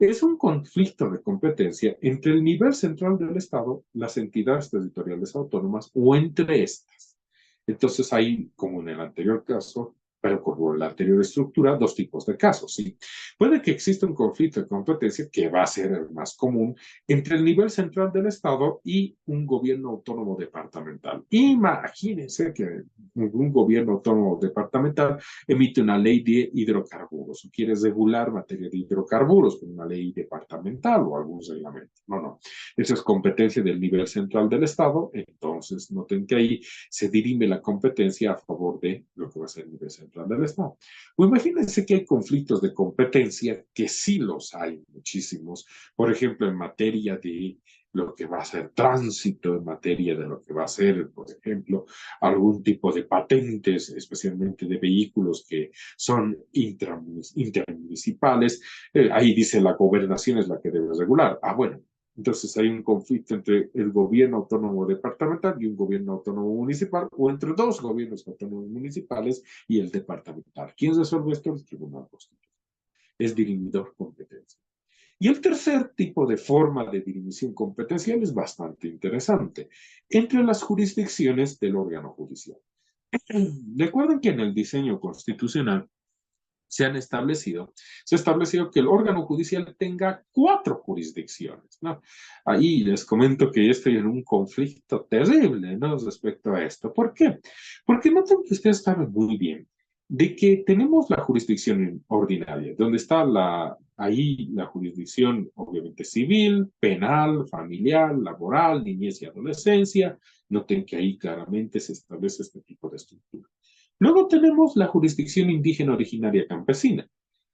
Es un conflicto de competencia entre el nivel central del Estado, las entidades territoriales autónomas o entre estas. Entonces hay, como en el anterior caso, pero como en la anterior estructura, dos tipos de casos, ¿sí? Puede que exista un conflicto de competencia, que va a ser el más común, entre el nivel central del Estado y un gobierno autónomo departamental. Imagínense que un gobierno autónomo departamental emite una ley de hidrocarburos o quiere regular materia de hidrocarburos con una ley departamental o algún reglamento. No, no. Esa es competencia del nivel central del Estado. Entonces, noten que ahí se dirime la competencia a favor de lo que va a ser el nivel central del Estado. O imagínense que hay conflictos de competencia, que sí los hay muchísimos, por ejemplo, en materia de lo que va a ser tránsito, en materia de lo que va a ser, por ejemplo, algún tipo de patentes, especialmente de vehículos que son intermunicipales. Ahí dice la gobernación es la que debe regular. Ah, bueno, entonces hay un conflicto entre el gobierno autónomo departamental y un gobierno autónomo municipal, o entre dos gobiernos autónomos municipales y el departamental. ¿Quién resuelve esto? El Tribunal Constitucional. Es dirimidor competencia. Y el tercer tipo de forma de dirimición competencial es bastante interesante, entre las jurisdicciones del órgano judicial. Recuerden que en el diseño constitucional se ha establecido que el órgano judicial tenga cuatro jurisdicciones, ¿no? Ahí les comento que yo estoy en un conflicto terrible, ¿no? Respecto a esto. ¿Por qué? Porque noten que ustedes saben muy bien de que tenemos la jurisdicción ordinaria, donde está ahí la jurisdicción, obviamente, civil, penal, familiar, laboral, niñez y adolescencia. Noten que ahí claramente se establece este tipo de estructura. Luego tenemos la jurisdicción indígena originaria campesina,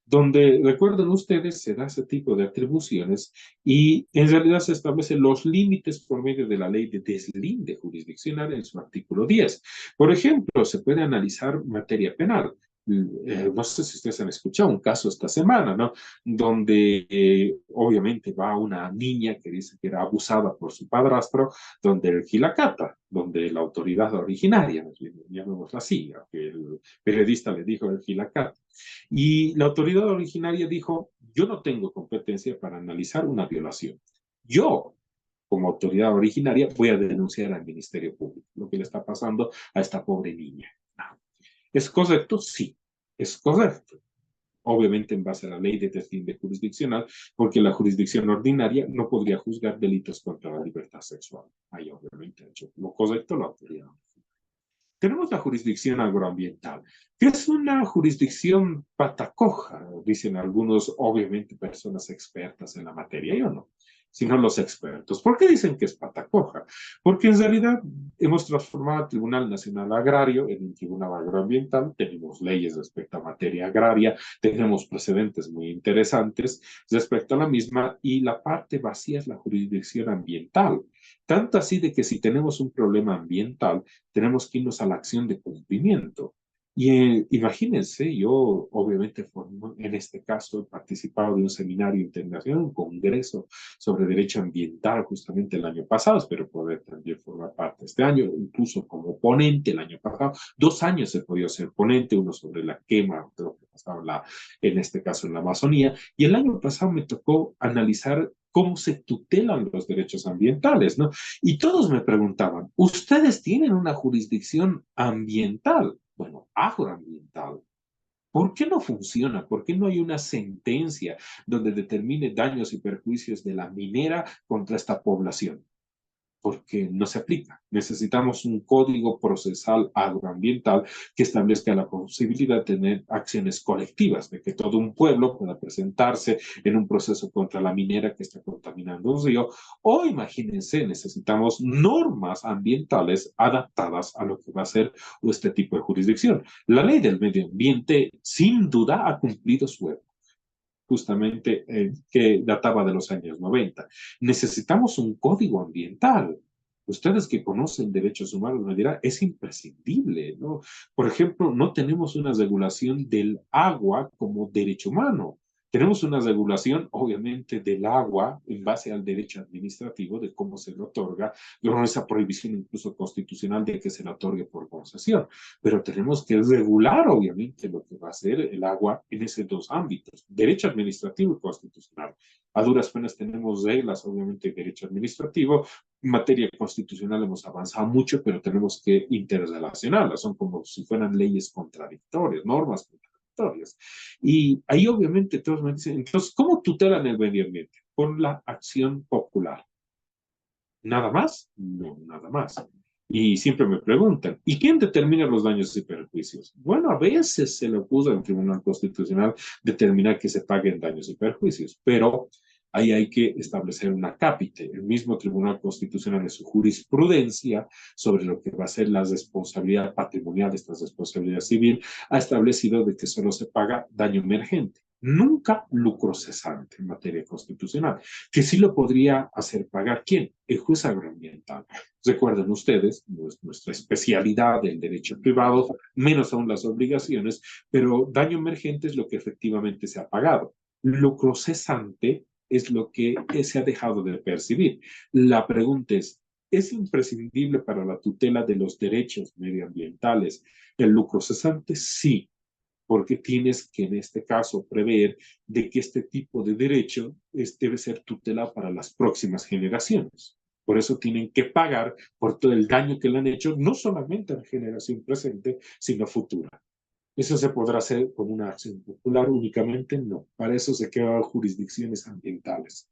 donde, recuerden ustedes, se da ese tipo de atribuciones y en realidad se establecen los límites por medio de la ley de deslinde jurisdiccional en su artículo 10. Por ejemplo, se puede analizar materia penal. No sé si ustedes han escuchado un caso esta semana, ¿no? Donde obviamente va una niña que dice que era abusada por su padrastro, donde el Gilacata, donde la autoridad originaria, llamémosla así, que el periodista le dijo el Gilacata, y la autoridad originaria dijo, yo no tengo competencia para analizar una violación. Yo, como autoridad originaria, voy a denunciar al Ministerio Público lo que le está pasando a esta pobre niña. ¿Es correcto? Sí, es correcto. Obviamente en base a la ley de deslinde jurisdiccional, porque la jurisdicción ordinaria no podría juzgar delitos contra la libertad sexual. Ahí obviamente ha hecho lo correcto la autoridad. Tenemos la jurisdicción agroambiental, que es una jurisdicción patacoja, dicen algunos, obviamente personas expertas en la materia, yo no, sino los expertos. ¿Por qué dicen que es patacoja? Porque en realidad hemos transformado el Tribunal Nacional Agrario en un tribunal agroambiental, tenemos leyes respecto a materia agraria, tenemos precedentes muy interesantes respecto a la misma, y la parte vacía es la jurisdicción ambiental. Tanto así de que si tenemos un problema ambiental, tenemos que irnos a la acción de cumplimiento. Y imagínense, yo obviamente en este caso he participado de un seminario internacional, un congreso sobre derecho ambiental justamente el año pasado, espero poder también formar parte este año, incluso como ponente el año pasado. 2 años he podido ser ponente, uno sobre la quema, de lo que pasaba en este caso en la Amazonía, y el año pasado me tocó analizar cómo se tutelan los derechos ambientales, ¿no? Y todos me preguntaban, ¿ustedes tienen una jurisdicción ambiental? Bueno, agroambiental. ¿Por qué no funciona? ¿Por qué no hay una sentencia donde determine daños y perjuicios de la minera contra esta población? Porque no se aplica. Necesitamos un código procesal agroambiental que establezca la posibilidad de tener acciones colectivas, de que todo un pueblo pueda presentarse en un proceso contra la minera que está contaminando un río, o imagínense, necesitamos normas ambientales adaptadas a lo que va a ser este tipo de jurisdicción. La ley del medio ambiente sin duda ha cumplido su justamente que databa de los años 90. Necesitamos un código ambiental. Ustedes que conocen derechos humanos me dirán, es imprescindible, ¿no? Por ejemplo, no tenemos una regulación del agua como derecho humano. Tenemos una regulación, obviamente, del agua en base al derecho administrativo de cómo se le otorga, no esa prohibición incluso constitucional de que se le otorgue por concesión, pero tenemos que regular, obviamente, lo que va a ser el agua en esos dos ámbitos, derecho administrativo y constitucional. A duras penas tenemos reglas, obviamente, de derecho administrativo. En materia constitucional hemos avanzado mucho, pero tenemos que interrelacionarlas, son como si fueran leyes contradictorias, normas contradictorias. Y ahí obviamente todos me dicen, entonces, ¿cómo tutelan el medio ambiente? Por la acción popular. ¿Nada más? No, nada más. Y siempre me preguntan, ¿y quién determina los daños y perjuicios? Bueno, a veces se le acusa al Tribunal Constitucional determinar que se paguen daños y perjuicios, pero ahí hay que establecer una cápite. El mismo Tribunal Constitucional en su jurisprudencia sobre lo que va a ser la responsabilidad patrimonial, esta responsabilidad civil, ha establecido de que solo se paga daño emergente, nunca lucro cesante en materia constitucional, que sí lo podría hacer pagar ¿quién? El juez agroambiental. Recuerden ustedes, nuestra especialidad del derecho privado, menos aún las obligaciones, pero daño emergente es lo que efectivamente se ha pagado. Lucro cesante es lo que se ha dejado de percibir. La pregunta ¿es imprescindible para la tutela de los derechos medioambientales el lucro cesante? Sí, porque tienes que en este caso prever de que este tipo de derecho debe ser tutelado para las próximas generaciones. Por eso tienen que pagar por todo el daño que le han hecho, no solamente a la generación presente, sino futura. ¿Eso se podrá hacer con una acción popular únicamente? No. Para eso se crean jurisdicciones ambientales.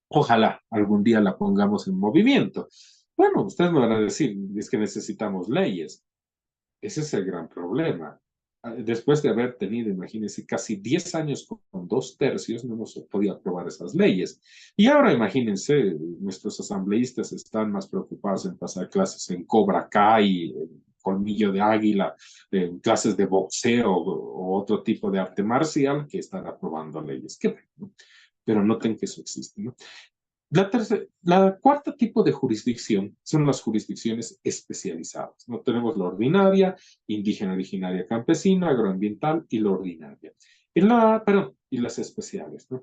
Ojalá algún día la pongamos en movimiento. Bueno, ustedes me van a decir, es que necesitamos leyes. Ese es el gran problema. Después de haber tenido, imagínense, casi 10 años con 2/3, no hemos podido aprobar esas leyes. Y ahora imagínense, nuestros asambleístas están más preocupados en pasar clases en Cobra Kai, en Colmillo de Águila, en clases de boxeo o otro tipo de arte marcial que están aprobando leyes. Qué bueno, pero noten que eso existe, ¿no? La cuarta tipo de jurisdicción son las jurisdicciones especializadas. No tenemos la ordinaria, indígena, originaria, campesina, agroambiental y la ordinaria. Perdón, y las especiales, ¿no?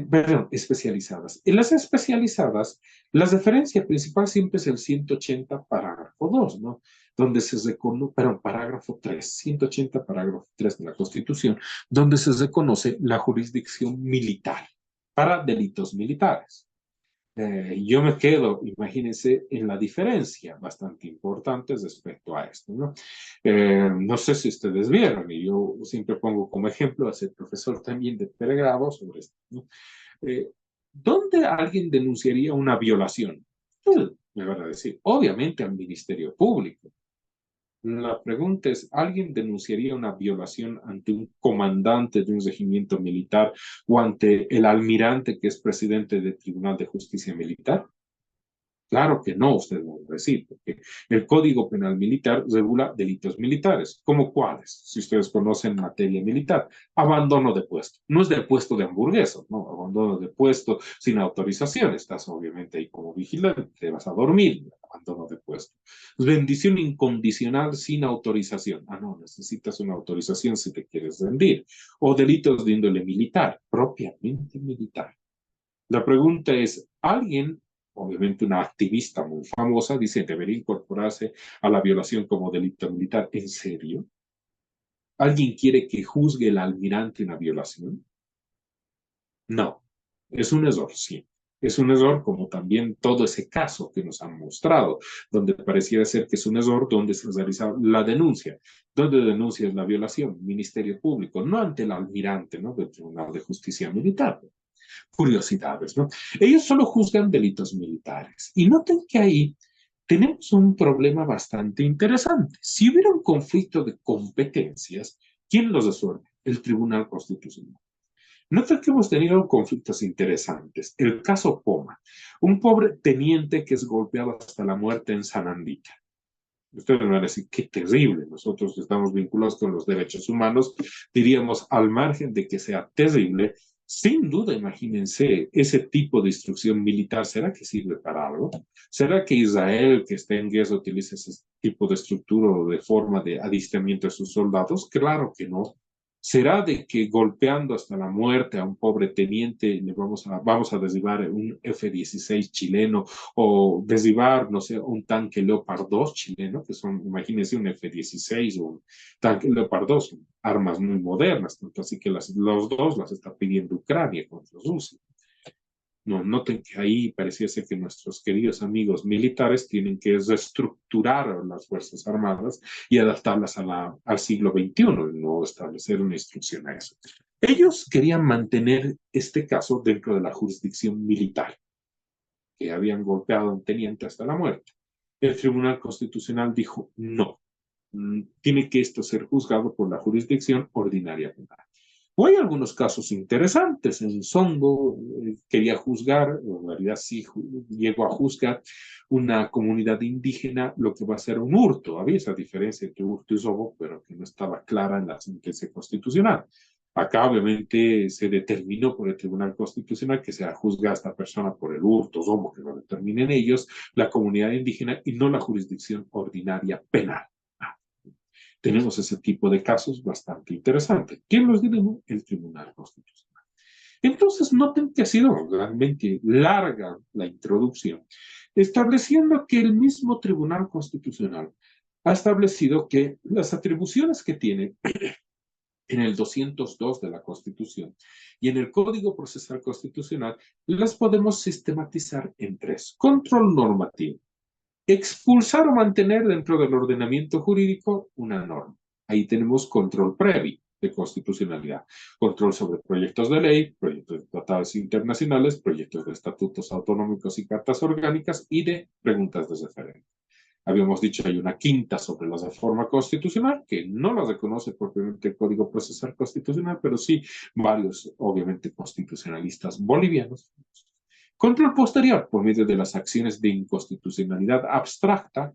Perdón, especializadas. En las especializadas, la referencia principal siempre es el 180 parágrafo 2, ¿no? Donde se reconoce, perdón, parágrafo 3, 180 parágrafo 3 de la Constitución, donde se reconoce la jurisdicción militar para delitos militares. Yo me quedo, imagínense, en la diferencia bastante importante respecto a esto, ¿no? No sé si ustedes vieron, y yo siempre pongo como ejemplo a ser profesor también de pregrado sobre esto, ¿no? Eh, ¿Dónde alguien denunciaría una violación? Me van a decir, obviamente al Ministerio Público. La pregunta es, ¿alguien denunciaría una violación ante un comandante de un regimiento militar o ante el almirante que es presidente del Tribunal de Justicia Militar? Claro que no, usted va a decir, porque el Código Penal Militar regula delitos militares. ¿Cómo cuáles? Si ustedes conocen materia militar. Abandono de puesto. No es del puesto de hamburguesa, no. Abandono de puesto sin autorización. Estás obviamente ahí como vigilante, te vas a dormir. Abandono de puesto. Rendición incondicional sin autorización. Ah, no, necesitas una autorización si te quieres rendir. O delitos de índole militar, propiamente militar. La pregunta es, ¿alguien, obviamente una activista muy famosa, dice debería incorporarse a la violación como delito militar? ¿En serio? ¿Alguien quiere que juzgue el almirante una violación? No. Es un error, sí. Es un error como también todo ese caso que nos han mostrado, donde pareciera ser que es un error donde se realiza la denuncia. ¿Dónde denuncia la violación? Ministerio Público, no ante el almirante, ¿no? Del Tribunal de Justicia Militar. Curiosidades, ¿no? Ellos solo juzgan delitos militares. Y noten que ahí tenemos un problema bastante interesante. Si hubiera un conflicto de competencias, ¿quién los resuelve? El Tribunal Constitucional. Noten que hemos tenido conflictos interesantes. El caso Poma, un pobre teniente que es golpeado hasta la muerte en Sanandita. Ustedes me van a decir, qué terrible. Nosotros que estamos vinculados con los derechos humanos, diríamos, al margen de que sea terrible, sin duda, imagínense, ese tipo de instrucción militar, ¿será que sirve para algo? ¿Será que Israel, que está en guerra, utiliza ese tipo de estructura o de forma de adiestramiento de sus soldados? Claro que no. ¿Será de que golpeando hasta la muerte a un pobre teniente le vamos a derribar un F-16 chileno o derribar, no sé, un tanque Leopard 2 chileno, que son, imagínense, un F-16 o un tanque Leopard 2, son armas muy modernas, tanto así que los dos las está pidiendo Ucrania contra Rusia? No, noten que ahí pareciese que nuestros queridos amigos militares tienen que reestructurar las Fuerzas Armadas y adaptarlas al siglo XXI, no establecer una instrucción a eso. Ellos querían mantener este caso dentro de la jurisdicción militar, que habían golpeado a un teniente hasta la muerte. El Tribunal Constitucional dijo no, tiene que esto ser juzgado por la jurisdicción ordinaria penal. O hay algunos casos interesantes. En Songo quería juzgar, o en realidad sí llegó a juzgar una comunidad indígena lo que va a ser un hurto. Había esa diferencia entre hurto y robo, pero que no estaba clara en la sentencia constitucional. Acá obviamente se determinó por el Tribunal Constitucional que se juzga a esta persona por el hurto, robo, que lo determinen ellos, la comunidad indígena y no la jurisdicción ordinaria penal. Tenemos ese tipo de casos bastante interesantes. ¿Quién los dirime? El Tribunal Constitucional. Entonces, noten que ha sido realmente larga la introducción, estableciendo que el mismo Tribunal Constitucional ha establecido que las atribuciones que tiene en el 202 de la Constitución y en el Código Procesal Constitucional las podemos sistematizar en tres. Control normativo, expulsar o mantener dentro del ordenamiento jurídico una norma. Ahí tenemos control previo de constitucionalidad, control sobre proyectos de ley, proyectos de tratados internacionales, proyectos de estatutos autonómicos y cartas orgánicas y de preguntas de referéndum. Habíamos dicho, hay una quinta sobre la reforma constitucional, que no la reconoce propiamente el Código Procesal Constitucional, pero sí varios, obviamente, constitucionalistas bolivianos. Control posterior, por medio de las acciones de inconstitucionalidad abstracta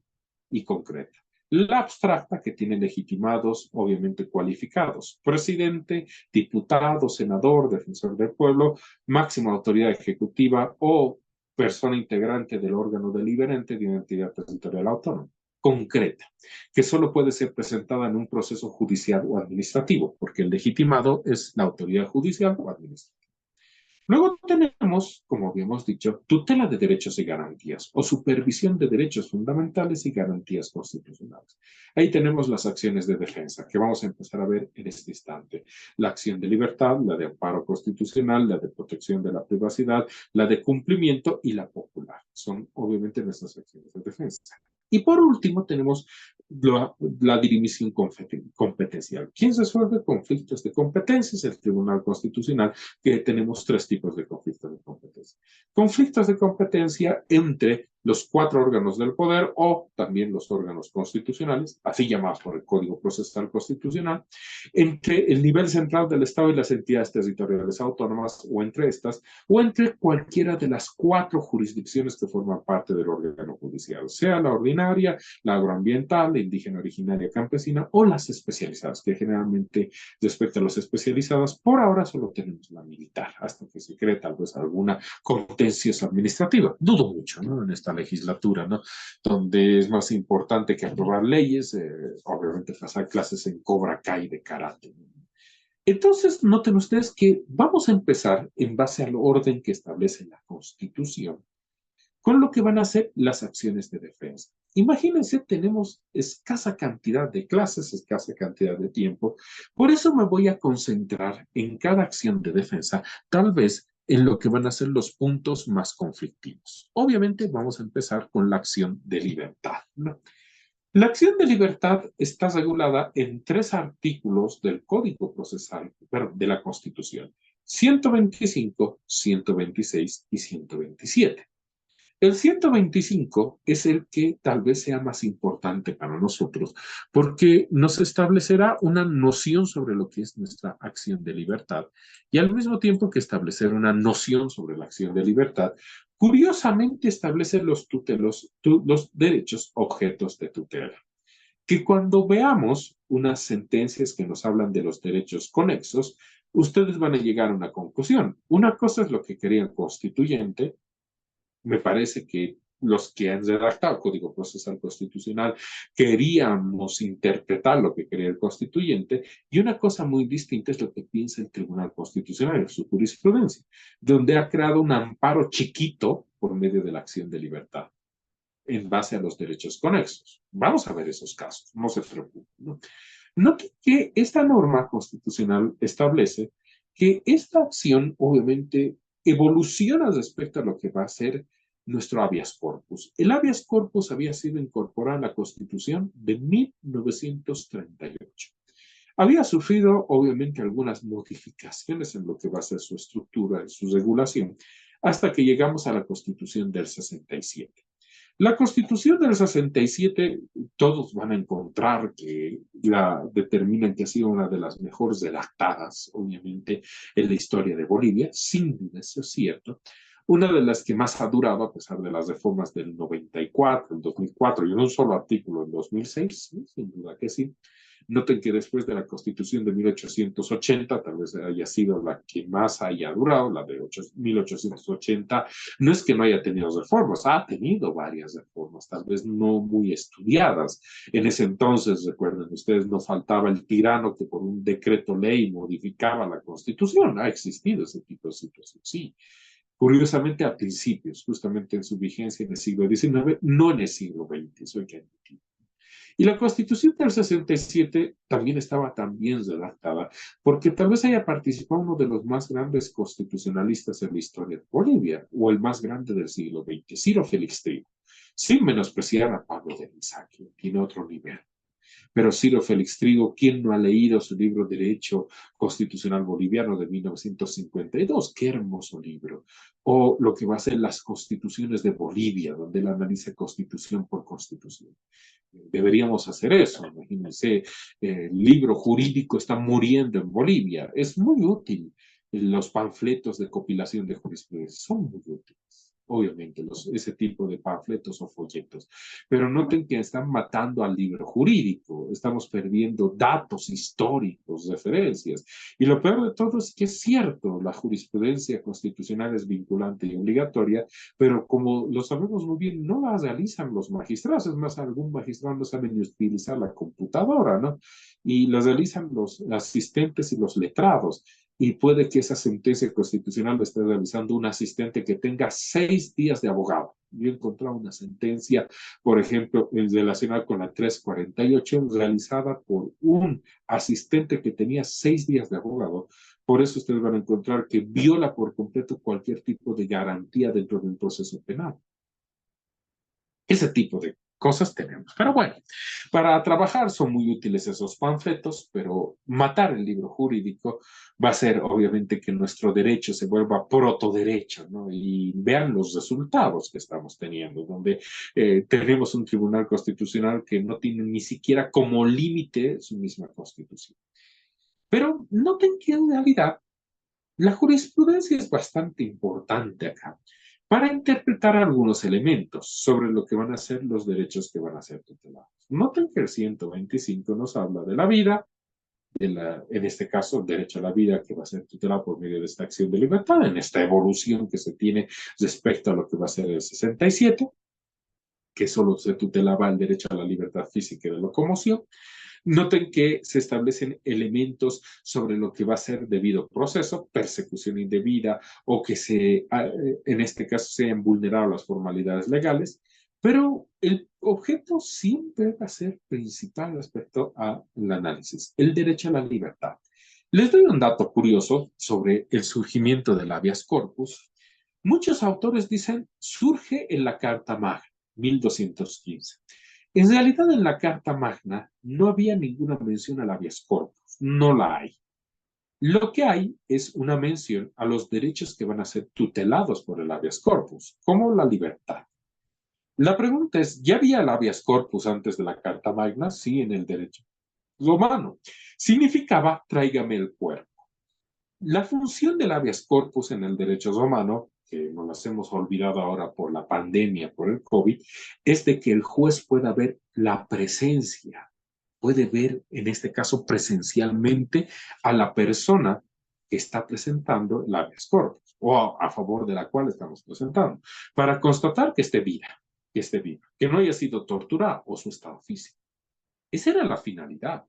y concreta. La abstracta, que tiene legitimados, obviamente cualificados: presidente, diputado, senador, defensor del pueblo, máxima autoridad ejecutiva o persona integrante del órgano deliberante de una entidad territorial autónoma. Concreta, que solo puede ser presentada en un proceso judicial o administrativo, porque el legitimado es la autoridad judicial o administrativa. Luego tenemos, como habíamos dicho, tutela de derechos y garantías o supervisión de derechos fundamentales y garantías constitucionales. Ahí tenemos las acciones de defensa que vamos a empezar a ver en este instante. La acción de libertad, la de amparo constitucional, la de protección de la privacidad, la de cumplimiento y la popular. Son obviamente nuestras acciones de defensa. Y por último tenemos la dirimición competencial. ¿Quién resuelve conflictos de competencias? El Tribunal Constitucional, que tenemos tres tipos de conflictos de competencia. Conflictos de competencia entre los cuatro órganos del poder o también los órganos constitucionales, así llamados por el Código Procesal Constitucional, entre el nivel central del Estado y las entidades territoriales autónomas o entre estas, o entre cualquiera de las cuatro jurisdicciones que forman parte del órgano judicial, sea la ordinaria, la agroambiental, la indígena originaria campesina o las especializadas, que generalmente respecto a las especializadas, por ahora solo tenemos la militar, hasta que se cree tal vez alguna contenciosa administrativa. Dudo mucho, ¿no? En esta legislatura, ¿no? Donde es más importante que aprobar leyes, obviamente pasar clases en Cobra Kai de karate. Entonces, noten ustedes que vamos a empezar en base al orden que establece la Constitución, con lo que van a ser las acciones de defensa. Imagínense, tenemos escasa cantidad de clases, escasa cantidad de tiempo, por eso me voy a concentrar en cada acción de defensa, tal vez en lo que van a ser los puntos más conflictivos. Obviamente vamos a empezar con la acción de libertad, ¿no? La acción de libertad está regulada en tres artículos del Código Procesal, de la Constitución: 125, 126 y 127. El 125 es el que tal vez sea más importante para nosotros, porque nos establecerá una noción sobre lo que es nuestra acción de libertad y al mismo tiempo que establecer una noción sobre la acción de libertad, curiosamente establece los derechos objetos de tutela. Que cuando veamos unas sentencias que nos hablan de los derechos conexos, ustedes van a llegar a una conclusión. Una cosa es lo que quería el constituyente. Me parece que los que han redactado el Código Procesal Constitucional queríamos interpretar lo que quería el constituyente, y una cosa muy distinta es lo que piensa el Tribunal Constitucional, su jurisprudencia, donde ha creado un amparo chiquito por medio de la acción de libertad en base a los derechos conexos. Vamos a ver esos casos, no se preocupen, ¿no? Note que esta norma constitucional establece que esta acción obviamente evoluciona respecto a lo que va a ser nuestro habeas corpus. El habeas corpus había sido incorporado a la Constitución de 1938. Había sufrido obviamente algunas modificaciones en lo que va a ser su estructura y su regulación, hasta que llegamos a la Constitución del 67. La Constitución del 67, todos van a encontrar que la determinan que ha sido una de las mejores redactadas, obviamente, en la historia de Bolivia, sin duda, eso es cierto. Una de las que más ha durado, a pesar de las reformas del 94, el 2004 y un solo artículo en 2006, ¿sí? Sin duda que sí. Noten que después de la Constitución de 1880, tal vez haya sido la que más haya durado, la de 1880, no es que no haya tenido reformas, ha tenido varias reformas, tal vez no muy estudiadas. En ese entonces, recuerden ustedes, no faltaba el tirano que por un decreto ley modificaba la Constitución. Ha existido ese tipo de situación, sí. Curiosamente, a principios, justamente en su vigencia en el siglo XIX, no en el siglo XX, eso hay que admitir. Y la Constitución del 67 también estaba tan bien redactada, porque tal vez haya participado uno de los más grandes constitucionalistas en la historia de Bolivia, o el más grande del siglo XX, Ciro Félix Trigo, sin menospreciar a Pablo de Mensaque, tiene otro nivel. Pero Ciro Félix Trigo, ¿quién no ha leído su libro Derecho Constitucional Boliviano de 1952? ¡Qué hermoso libro! O lo que va a ser las constituciones de Bolivia, donde él analiza constitución por constitución. Deberíamos hacer eso. Imagínense, el libro jurídico está muriendo en Bolivia. Es muy útil. Los panfletos de compilación de jurisprudencia son muy útiles. Obviamente, ese tipo de panfletos o folletos. Pero noten que están matando al libro jurídico. Estamos perdiendo datos históricos, referencias. Y lo peor de todo es que es cierto, la jurisprudencia constitucional es vinculante y obligatoria, pero como lo sabemos muy bien, no la realizan los magistrados, es más, algún magistrado no sabe ni utilizar la computadora, ¿no? Y la realizan los asistentes y los letrados. Y puede que esa sentencia constitucional la esté realizando un asistente que tenga 6 días de abogado. Yo he encontrado una sentencia, por ejemplo, relacionada con la 348, realizada por un asistente que tenía 6 días de abogado. Por eso ustedes van a encontrar que viola por completo cualquier tipo de garantía dentro de un proceso penal. Ese tipo de cosas tenemos. Pero bueno, para trabajar son muy útiles esos panfletos, pero matar el libro jurídico va a ser obviamente que nuestro derecho se vuelva protoderecho, ¿no? Y vean los resultados que estamos teniendo, donde tenemos un tribunal constitucional que no tiene ni siquiera como límite su misma constitución. Pero noten que en realidad la jurisprudencia es bastante importante acá para interpretar algunos elementos sobre lo que van a ser los derechos que van a ser tutelados. Noten que el 125 nos habla de la vida, en este caso, el derecho a la vida que va a ser tutelado por medio de esta acción de libertad, en esta evolución que se tiene respecto a lo que va a ser el 67, que solo se tutelaba el derecho a la libertad física y de locomoción. Noten que se establecen elementos sobre lo que va a ser debido proceso, persecución indebida o que en este caso se hayan vulnerado las formalidades legales, pero el objeto siempre va a ser principal respecto al análisis, el derecho a la libertad. Les doy un dato curioso sobre el surgimiento del habeas corpus. Muchos autores dicen surge en la Carta Magna, 1215. En realidad, en la Carta Magna no había ninguna mención al habeas corpus, no la hay. Lo que hay es una mención a los derechos que van a ser tutelados por el habeas corpus, como la libertad. La pregunta es, ¿ya había el habeas corpus antes de la Carta Magna? Sí, en el derecho romano. Significaba, tráigame el cuerpo. La función del habeas corpus en el derecho romano, que nos las hemos olvidado ahora por la pandemia, por el COVID, es de que el juez pueda ver la presencia, puede ver en este caso presencialmente a la persona que está presentando el habeas corpus o a favor de la cual estamos presentando, para constatar que esté viva. que esté viva, que no haya sido torturada o su estado físico. Esa era la finalidad.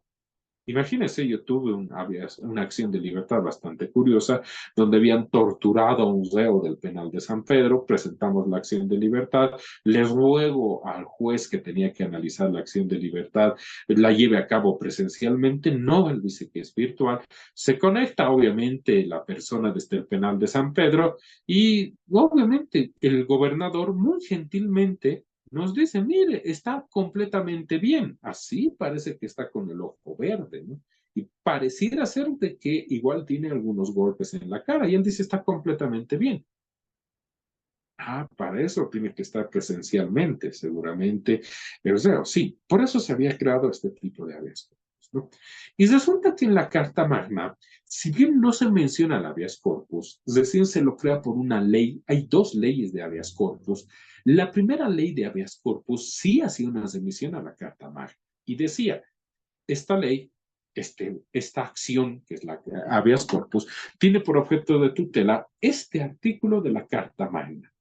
Imagínense, yo tuve una acción de libertad bastante curiosa, donde habían torturado a un reo del penal de San Pedro, presentamos la acción de libertad, les ruego al juez que tenía que analizar la acción de libertad, la lleve a cabo presencialmente, no, él dice que es virtual, se conecta obviamente la persona desde el penal de San Pedro y obviamente el gobernador muy gentilmente nos dice, mire, está completamente bien. Así parece que está con el ojo verde, ¿no? Y pareciera ser de que igual tiene algunos golpes en la cara. Y él dice, está completamente bien. Ah, para eso tiene que estar presencialmente, seguramente. O sea, sí, por eso se había creado este tipo de habeas corpus, ¿no? Y resulta que en la Carta Magna, si bien no se menciona el habeas corpus, recién se lo crea por una ley, hay dos leyes de habeas corpus. La primera ley de habeas corpus sí hacía una remisión a la Carta Magna y decía, esta ley, esta acción, que es la habeas corpus, tiene por objeto de tutela este artículo de la Carta Magna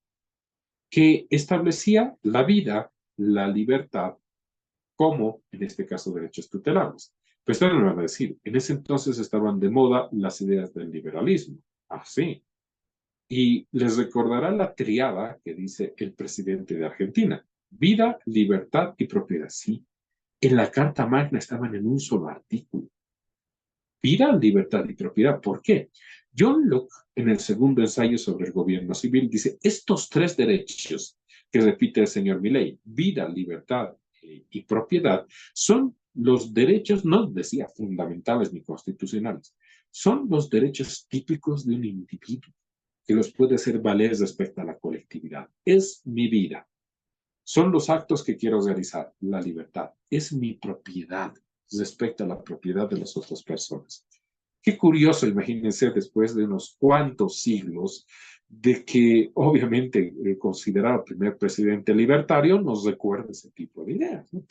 que establecía la vida, la libertad, como, en este caso, derechos tutelables. Pues no me van a decir, en ese entonces estaban de moda las ideas del liberalismo. Así. Y les recordará la triada que dice el presidente de Argentina. Vida, libertad y propiedad. Sí. En la Carta Magna estaban en un solo artículo. Vida, libertad y propiedad. ¿Por qué? John Locke, en el segundo ensayo sobre el gobierno civil, dice, estos tres derechos que repite el señor Milley, vida, libertad y propiedad, son los derechos, no decía fundamentales ni constitucionales, son los derechos típicos de un individuo que los puede hacer valer respecto a la colectividad. Es mi vida. Son los actos que quiero realizar. La libertad es mi propiedad respecto a la propiedad de las otras personas. Qué curioso, imagínense, después de unos cuantos siglos, de que obviamente el considerado primer presidente libertario nos recuerda ese tipo de ideas, ¿no?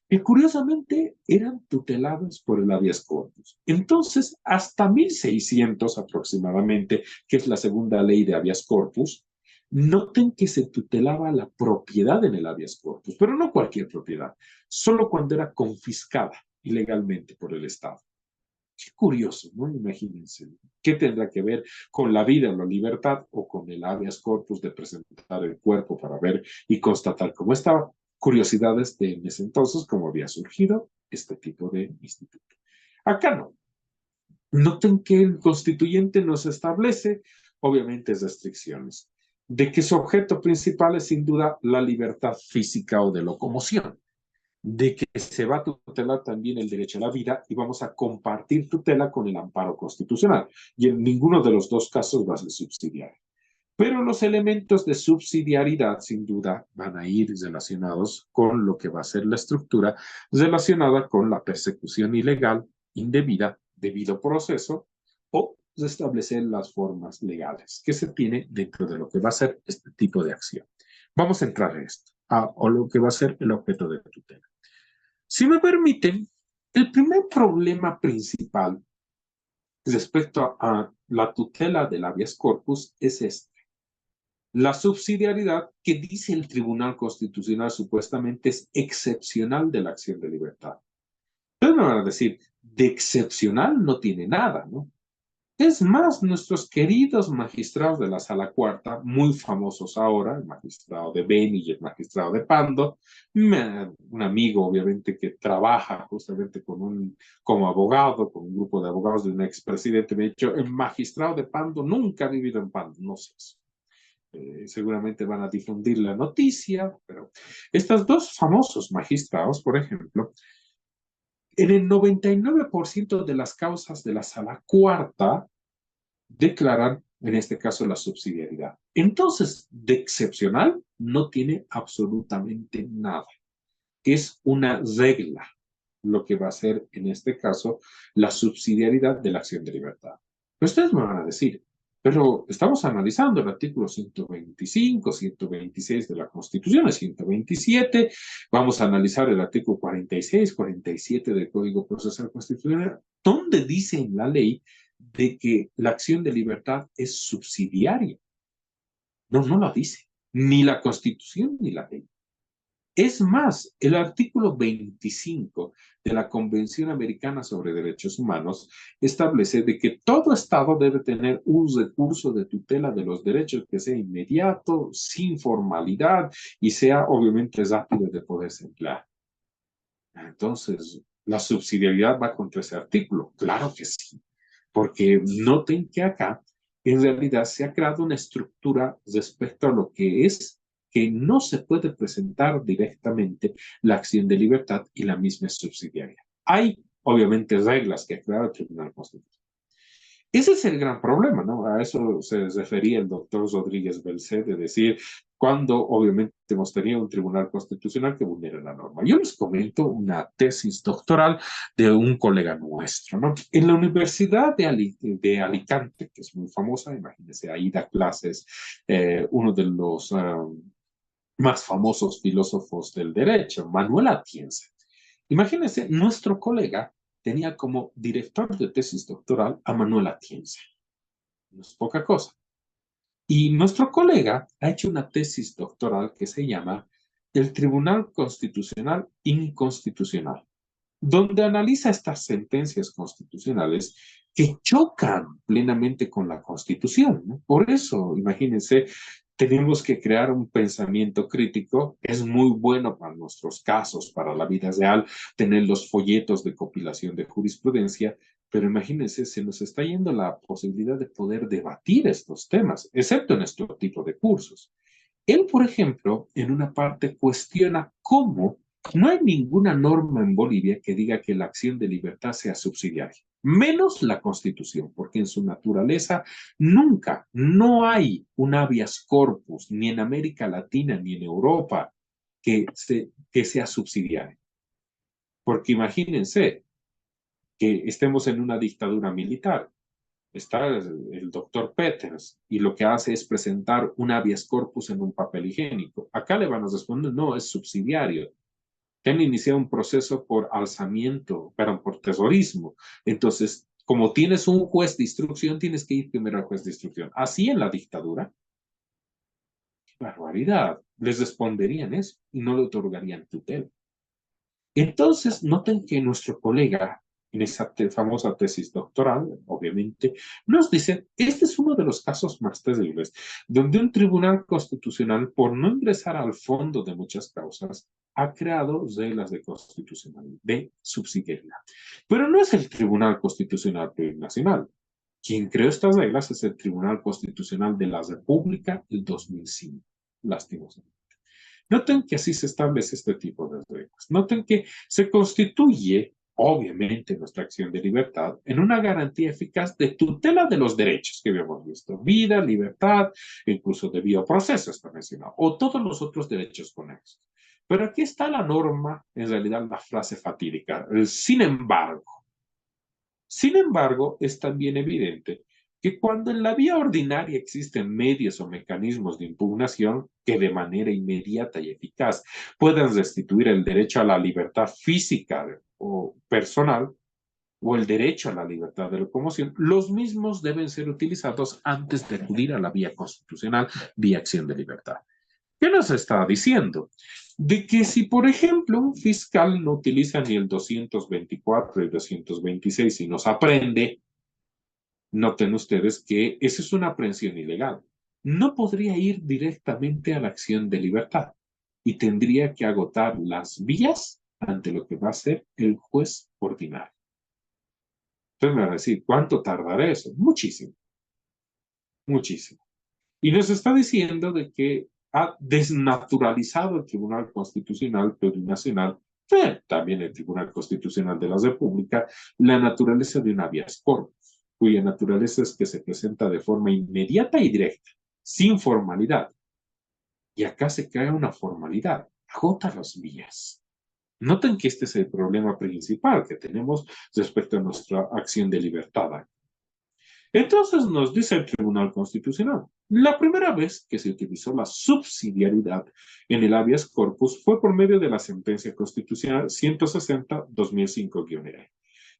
Que curiosamente eran tutelados por el habeas corpus. Entonces, hasta 1600 aproximadamente, que es la segunda ley de habeas corpus, noten que se tutelaba la propiedad en el habeas corpus, pero no cualquier propiedad, solo cuando era confiscada ilegalmente por el Estado. Qué curioso, ¿no? Imagínense. ¿Qué tendrá que ver con la vida o la libertad o con el habeas corpus de presentar el cuerpo para ver y constatar cómo estaba? Curiosidades de en ese entonces, cómo había surgido este tipo de instituto. Acá no. Noten que el constituyente nos establece, obviamente, restricciones, de que su objeto principal es sin duda la libertad física o de locomoción, de que se va a tutelar también el derecho a la vida y vamos a compartir tutela con el amparo constitucional. Y en ninguno de los dos casos va a ser subsidiario. Pero los elementos de subsidiariedad, sin duda, van a ir relacionados con lo que va a ser la estructura relacionada con la persecución ilegal, indebida, debido proceso o establecer las formas legales que se tiene dentro de lo que va a ser este tipo de acción. Vamos a entrar a esto, o lo que va a ser el objeto de tutela. Si me permiten, el primer problema principal respecto a la tutela del habeas corpus es este. La subsidiariedad que dice el Tribunal Constitucional supuestamente es excepcional de la acción de libertad. Entonces me van a decir, de excepcional no tiene nada, ¿no? Es más, nuestros queridos magistrados de la Sala Cuarta, muy famosos ahora, el magistrado de Beni y el magistrado de Pando, un amigo obviamente que trabaja justamente como abogado, con un grupo de abogados de un expresidente, me ha dicho, el magistrado de Pando nunca ha vivido en Pando, no sé eso. Seguramente van a difundir la noticia, pero estos dos famosos magistrados, por ejemplo, en el 99% de las causas de la Sala Cuarta declaran, en este caso, la subsidiariedad. Entonces, de excepcional no tiene absolutamente nada. Es una regla lo que va a ser, en este caso, la subsidiariedad de la acción de libertad. Pero ustedes me van a decir, pero estamos analizando el artículo 125, 126 de la Constitución, el 127, vamos a analizar el artículo 46, 47 del Código Procesal Constitucional, donde dice en la ley de que la acción de libertad es subsidiaria. No, no lo dice, ni la Constitución ni la ley. Es más, el artículo 25 de la Convención Americana sobre Derechos Humanos establece de que todo Estado debe tener un recurso de tutela de los derechos que sea inmediato, sin formalidad y sea obviamente rápido de poderse emplear. Entonces, la subsidiariedad va contra ese artículo. Claro que sí, porque noten que acá en realidad se ha creado una estructura respecto a lo que es que no se puede presentar directamente la acción de libertad y la misma es subsidiaria. Hay, obviamente, reglas que ha creado el Tribunal Constitucional. Ese es el gran problema, ¿no? A eso se refería el doctor Rodríguez Belcé de decir cuando obviamente hemos tenido un tribunal constitucional que vulnera la norma. Yo les comento una tesis doctoral de un colega nuestro, ¿no? En la Universidad de Alicante, que es muy famosa, imagínense, ahí da clases uno de los más famosos filósofos del derecho, Manuel Atienza. Imagínense, nuestro colega tenía como director de tesis doctoral a Manuel Atienza. No es poca cosa. Y nuestro colega ha hecho una tesis doctoral que se llama El Tribunal Constitucional Inconstitucional, donde analiza estas sentencias constitucionales que chocan plenamente con la Constitución, ¿no? Por eso, imagínense, tenemos que crear un pensamiento crítico. Es muy bueno para nuestros casos, para la vida real, tener los folletos de compilación de jurisprudencia, pero imagínense, se nos está yendo la posibilidad de poder debatir estos temas, excepto en este tipo de cursos. Él, por ejemplo, en una parte cuestiona cómo no hay ninguna norma en Bolivia que diga que la acción de libertad sea subsidiaria, menos la Constitución, porque en su naturaleza nunca, no hay un habeas corpus, ni en América Latina, ni en Europa, que sea subsidiario. Porque imagínense que estemos en una dictadura militar. Está el doctor Peters y lo que hace es presentar un habeas corpus en un papel higiénico. Acá le van a responder, no, es subsidiario. Te han iniciado un proceso por alzamiento, pero por terrorismo. Entonces, como tienes un juez de instrucción, tienes que ir primero al juez de instrucción. Así en la dictadura, qué barbaridad. Les responderían eso y no le otorgarían tutela. Entonces, noten que nuestro colega, en esa famosa tesis doctoral, obviamente, nos dice, este es uno de los casos más terribles, donde un tribunal constitucional, por no ingresar al fondo de muchas causas, ha creado reglas de constitucionalidad, de subsidiariedad. Pero no es el Tribunal Constitucional Plurinacional. Quien creó estas reglas es el Tribunal Constitucional de la República del 2005, lastimosamente. Noten que así se establece este tipo de reglas. Noten que se constituye, obviamente, nuestra acción de libertad en una garantía eficaz de tutela de los derechos que habíamos visto. Vida, libertad, incluso debido proceso está mencionado, o todos los otros derechos conexos. Pero aquí está la norma, en realidad la frase fatídica, el sin embargo. Sin embargo, es también evidente que cuando en la vía ordinaria existen medios o mecanismos de impugnación que de manera inmediata y eficaz puedan restituir el derecho a la libertad física o personal o el derecho a la libertad de locomoción, los mismos deben ser utilizados antes de acudir a la vía constitucional, vía acción de libertad. ¿Qué nos está diciendo? De que si, por ejemplo, un fiscal no utiliza ni el 224 y el 226 y nos aprende, noten ustedes que esa es una aprehensión ilegal. No podría ir directamente a la acción de libertad y tendría que agotar las vías ante lo que va a ser el juez ordinario. Entonces me va a decir, ¿cuánto tardará eso? Muchísimo, muchísimo. Y nos está diciendo de que ha desnaturalizado el Tribunal Constitucional Plurinacional, también el Tribunal Constitucional de la República, la naturaleza de un habeas corpus, cuya naturaleza es que se presenta de forma inmediata y directa, sin formalidad. Y acá se crea una formalidad, agota las vías. Noten que este es el problema principal que tenemos respecto a nuestra acción de libertad. Entonces nos dice el Tribunal Constitucional, la primera vez que se utilizó la subsidiariedad en el habeas corpus fue por medio de la sentencia constitucional 160-2005-E,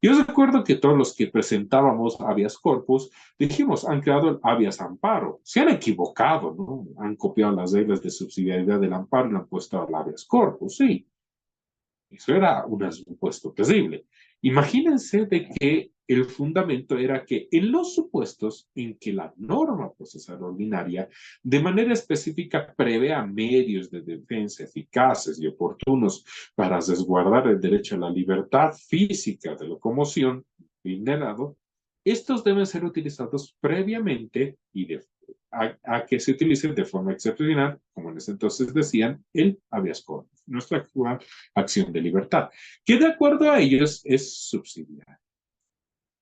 Yo recuerdo que todos los que presentábamos habeas corpus dijimos, han creado el habeas amparo. Se han equivocado, ¿no? Han copiado las reglas de subsidiariedad del amparo y lo han puesto al habeas corpus, sí. Eso era un supuesto terrible. Imagínense de que el fundamento era que en los supuestos en que la norma procesal ordinaria de manera específica prevea medios de defensa eficaces y oportunos para resguardar el derecho a la libertad física de locomoción vulnerado, estos deben ser utilizados previamente y a que se utilicen de forma excepcional, como en ese entonces decían, el habeas corpus, nuestra actual acción de libertad, que de acuerdo a ellos es subsidiaria.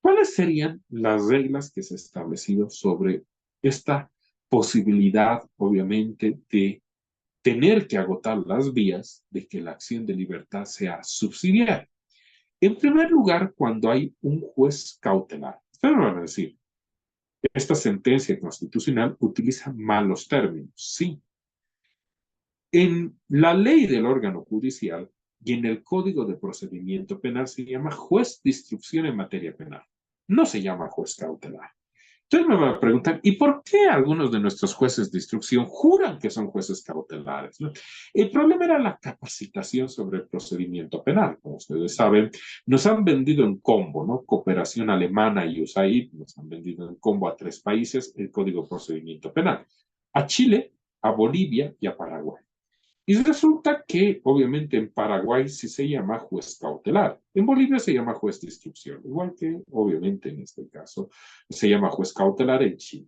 ¿Cuáles serían las reglas que se han establecido sobre esta posibilidad, obviamente, de tener que agotar las vías de que la acción de libertad sea subsidiaria? En primer lugar, cuando hay un juez cautelar. Ustedes me van a decir, esta sentencia constitucional utiliza malos términos. Sí, en la ley del órgano judicial y en el Código de Procedimiento Penal se llama juez de instrucción en materia penal. No se llama juez cautelar. Entonces me van a preguntar, ¿y por qué algunos de nuestros jueces de instrucción juran que son jueces cautelares? ¿No? El problema era la capacitación sobre el procedimiento penal. Como ustedes saben, nos han vendido en combo, ¿no? Cooperación alemana y USAID nos han vendido en combo a 3 países el Código de Procedimiento Penal. A Chile, a Bolivia y a Paraguay. Y resulta que, obviamente, en Paraguay sí se llama juez cautelar. En Bolivia se llama juez de instrucción, igual que, obviamente, en este caso, se llama juez cautelar en Chile.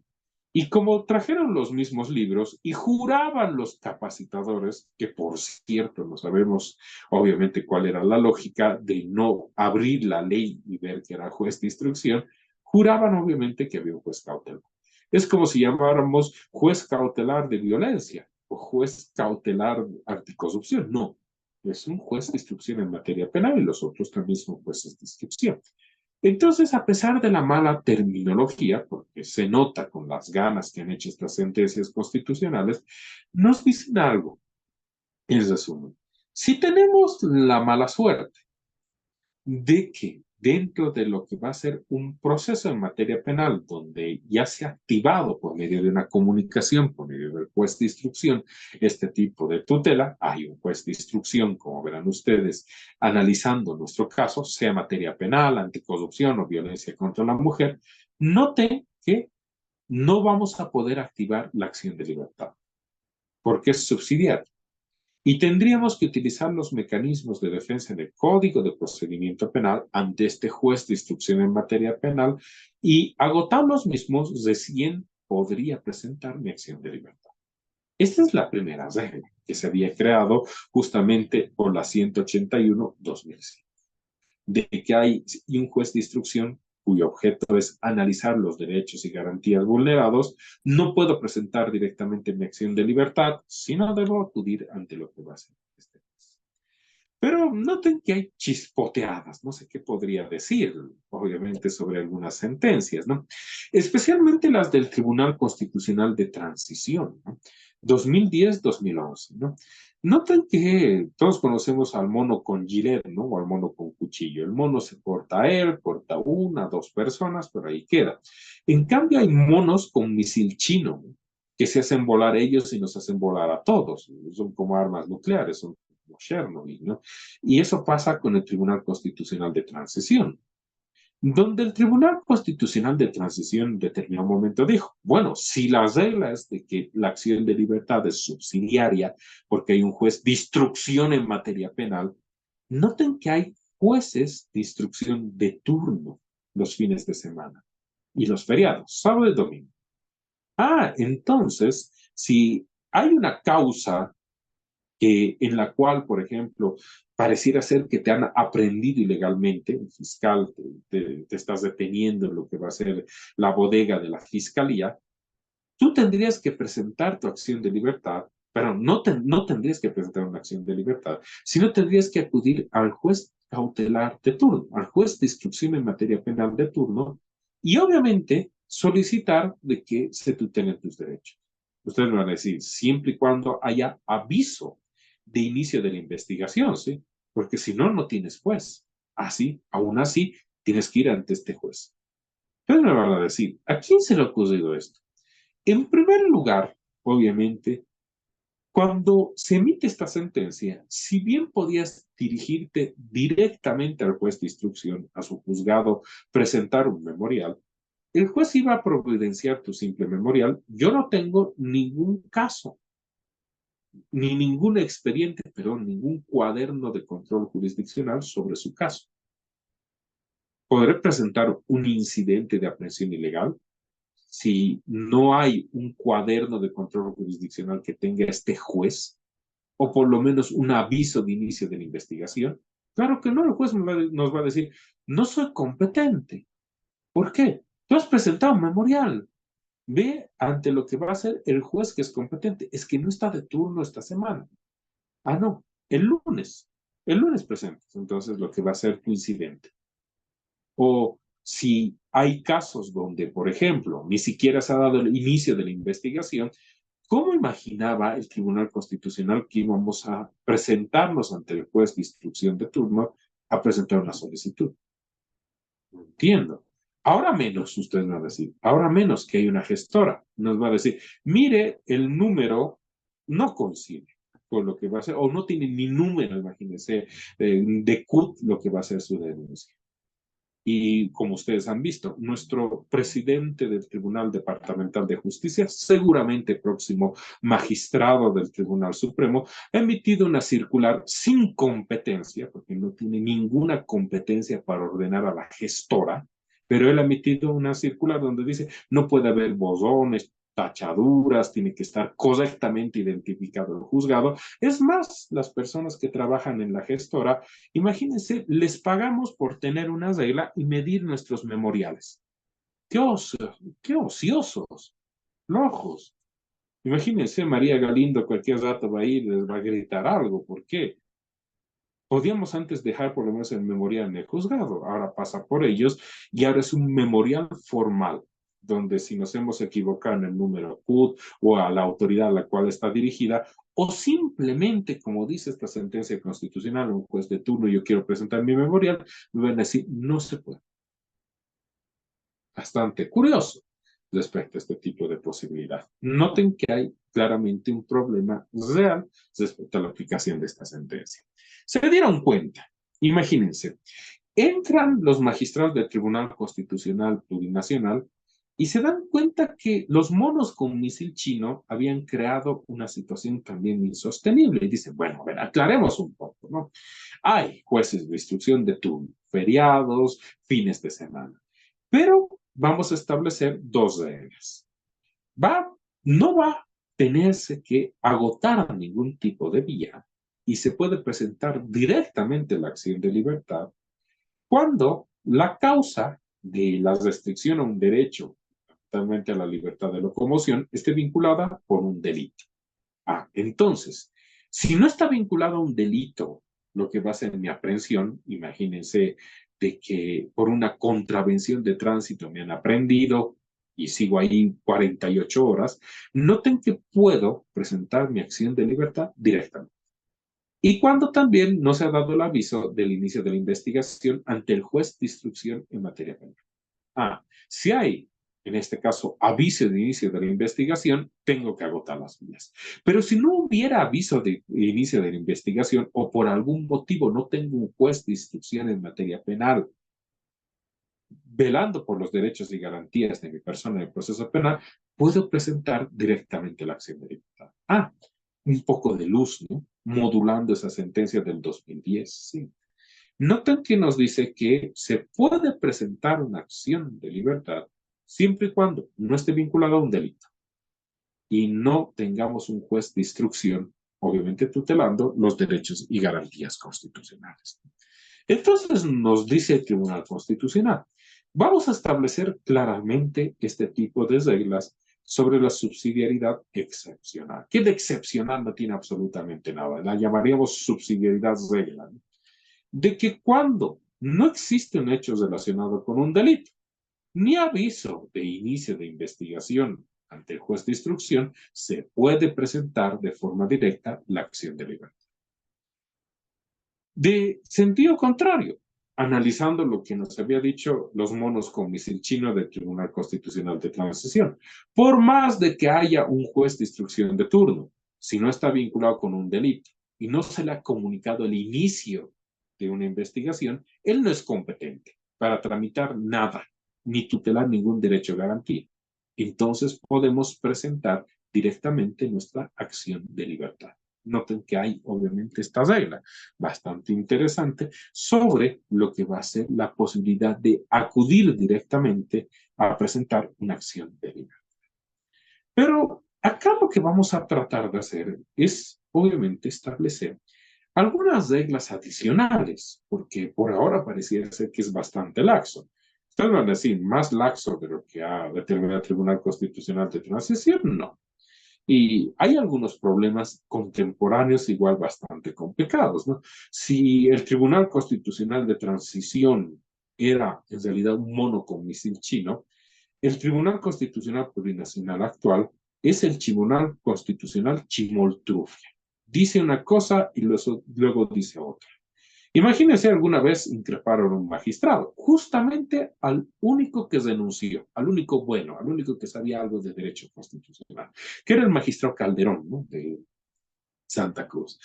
Y como trajeron los mismos libros y juraban los capacitadores, que por cierto no sabemos obviamente cuál era la lógica de no abrir la ley y ver que era juez de instrucción, juraban obviamente que había un juez cautelar. Es como si llamáramos juez cautelar de violencia o juez cautelar anticorrupción. No, es un juez de instrucción en materia penal y los otros también son jueces de instrucción. Entonces, a pesar de la mala terminología, porque se nota con las ganas que han hecho estas sentencias constitucionales, nos dicen algo. En resumen, si tenemos la mala suerte de que dentro de lo que va a ser un proceso en materia penal, donde ya se ha activado por medio de una comunicación, por medio del juez de instrucción, este tipo de tutela, hay un juez de instrucción, como verán ustedes, analizando nuestro caso, sea materia penal, anticorrupción o violencia contra la mujer, noten que no vamos a poder activar la acción de libertad, porque es subsidiaria. Y tendríamos que utilizar los mecanismos de defensa en el Código de Procedimiento Penal ante este juez de instrucción en materia penal y agotar los mismos, recién podría presentar mi acción de libertad. Esta es la primera regla que se había creado justamente por la 181-2005, de que hay un juez de instrucción cuyo objeto es analizar los derechos y garantías vulnerados, no puedo presentar directamente mi acción de libertad, sino debo acudir ante lo que va a ser este juez. Pero noten que hay chispoteadas, no sé qué podría decir, obviamente, sobre algunas sentencias, ¿no? Especialmente las del Tribunal Constitucional de Transición, ¿no? 2010-2011, ¿no? Noten que todos conocemos al mono con gilet, ¿no? O al mono con cuchillo. El mono se corta a él, corta una, dos personas, pero ahí queda. En cambio, hay monos con misil chino, ¿no? Que se hacen volar ellos y nos hacen volar a todos. Son como armas nucleares, son como Chernobyl, ¿no? Y eso pasa con el Tribunal Constitucional de Transición, donde el Tribunal Constitucional de Transición en determinado momento dijo, bueno, si la regla es de que la acción de libertad es subsidiaria porque hay un juez de instrucción en materia penal, noten que hay jueces de instrucción de turno los fines de semana y los feriados, sábado y domingo. Ah, entonces, si hay una causa en la cual, por ejemplo, pareciera ser que te han aprendido ilegalmente, el fiscal te estás deteniendo en lo que va a ser la bodega de la fiscalía, tú tendrías que presentar tu acción de libertad, pero no tendrías que presentar una acción de libertad, sino tendrías que acudir al juez cautelar de turno, al juez de instrucción en materia penal de turno, y obviamente solicitar de que se tutelen tus derechos. Ustedes me van a decir, siempre y cuando haya aviso de inicio de la investigación, ¿sí? Porque si no, no tienes juez. Así, aún así, tienes que ir ante este juez. Entonces me van a decir, ¿a quién se le ha ocurrido esto? En primer lugar, obviamente, cuando se emite esta sentencia, si bien podías dirigirte directamente al juez de instrucción, a su juzgado, presentar un memorial, el juez iba a providenciar tu simple memorial. Yo no tengo ningún caso, ni ningún expediente, perdón, ningún cuaderno de control jurisdiccional sobre su caso. Podré presentar un incidente de aprehensión ilegal si no hay un cuaderno de control jurisdiccional que tenga este juez, o por lo menos un aviso de inicio de la investigación. Claro que no, el juez nos va a decir, no soy competente. ¿Por qué? Tú has presentado un memorial. Ve ante lo que va a hacer el juez que es competente. Es que no está de turno esta semana. Ah, no, el lunes. El lunes presentas entonces lo que va a ser tu incidente. O si hay casos donde, por ejemplo, ni siquiera se ha dado el inicio de la investigación, ¿cómo imaginaba el Tribunal Constitucional que íbamos a presentarnos ante el juez de instrucción de turno a presentar una solicitud? No entiendo. Ahora menos, usted me va a decir, ahora menos que hay una gestora, nos va a decir, mire, el número no coincide con lo que va a ser, o no tiene ni número, imagínense, de CUT lo que va a ser su denuncia. Y como ustedes han visto, nuestro presidente del Tribunal Departamental de Justicia, seguramente próximo magistrado del Tribunal Supremo, ha emitido una circular sin competencia, porque no tiene ninguna competencia para ordenar a la gestora, pero él ha emitido una circular donde dice no puede haber borrones, tachaduras, tiene que estar correctamente identificado el juzgado. Es más, las personas que trabajan en la gestora, imagínense, les pagamos por tener una regla y medir nuestros memoriales. Qué ociosos, locos. Imagínense, María Galindo cualquier rato va a ir y les va a gritar algo. ¿Por qué? Podíamos antes dejar por lo menos el memorial en el juzgado, ahora pasa por ellos y ahora es un memorial formal, donde si nos hemos equivocado en el número CUT o a la autoridad a la cual está dirigida, o simplemente, como dice esta sentencia constitucional, un juez de turno, yo quiero presentar mi memorial, me van a decir, no se puede. Bastante curioso respecto a este tipo de posibilidad. Noten que hay claramente un problema real respecto a la aplicación de esta sentencia. Se dieron cuenta, imagínense, entran los magistrados del Tribunal Constitucional Plurinacional y se dan cuenta que los monos con misil chino habían creado una situación también insostenible. Y dicen, bueno, a ver, aclaremos un poco, ¿no? Hay jueces de instrucción de turno, feriados, fines de semana. Pero vamos a establecer dos reglas. No va a tenerse que agotar ningún tipo de vía y se puede presentar directamente la acción de libertad cuando la causa de la restricción a un derecho, totalmente a la libertad de locomoción, esté vinculada con un delito. Entonces, si no está vinculado a un delito, lo que va a ser mi aprehensión, imagínense de que por una contravención de tránsito me han aprendido y sigo ahí 48 horas, noten que puedo presentar mi acción de libertad directamente. Y cuando también no se ha dado el aviso del inicio de la investigación ante el juez de instrucción en materia penal. Si hay, en este caso, aviso de inicio de la investigación, tengo que agotar las vías. Pero si no hubiera aviso de inicio de la investigación o por algún motivo no tengo un juez de instrucción en materia penal velando por los derechos y garantías de mi persona en el proceso penal, puedo presentar directamente la acción de libertad. Un poco de luz, ¿no? Modulando esa sentencia del 2010, sí. Noten que nos dice que se puede presentar una acción de libertad siempre y cuando no esté vinculada a un delito y no tengamos un juez de instrucción, obviamente tutelando los derechos y garantías constitucionales. Entonces nos dice el Tribunal Constitucional, vamos a establecer claramente este tipo de reglas sobre la subsidiariedad excepcional. ¿Qué de excepcional no tiene absolutamente nada? La llamaríamos subsidiariedad regla, ¿no? De que cuando no existe un hecho relacionado con un delito, ni aviso de inicio de investigación ante el juez de instrucción, se puede presentar de forma directa la acción de libertad. De sentido contrario, analizando lo que nos había dicho los monos con misil chino del Tribunal Constitucional de Transición. Por más de que haya un juez de instrucción de turno, si no está vinculado con un delito y no se le ha comunicado el inicio de una investigación, él no es competente para tramitar nada, ni tutelar ningún derecho de garantía. Entonces podemos presentar directamente nuestra acción de libertad. Noten que hay obviamente esta regla bastante interesante sobre lo que va a ser la posibilidad de acudir directamente a presentar una acción de libertad. Pero acá lo que vamos a tratar de hacer es obviamente establecer algunas reglas adicionales, porque por ahora pareciera ser que es bastante laxo. Ustedes van a decir, más laxo de lo que ha determinado el Tribunal Constitucional de Transición, no. Y hay algunos problemas contemporáneos igual bastante complicados, ¿no? Si el Tribunal Constitucional de Transición era en realidad un mono con misil chino, el Tribunal Constitucional Plurinacional actual es el Tribunal Constitucional Chimoltrufia. Dice una cosa y luego dice otra. Imagínense alguna vez increparon a un magistrado, justamente al único que renunció, al único bueno, al único que sabía algo de derecho constitucional, que era el magistrado Calderón, ¿no? De Santa Cruz.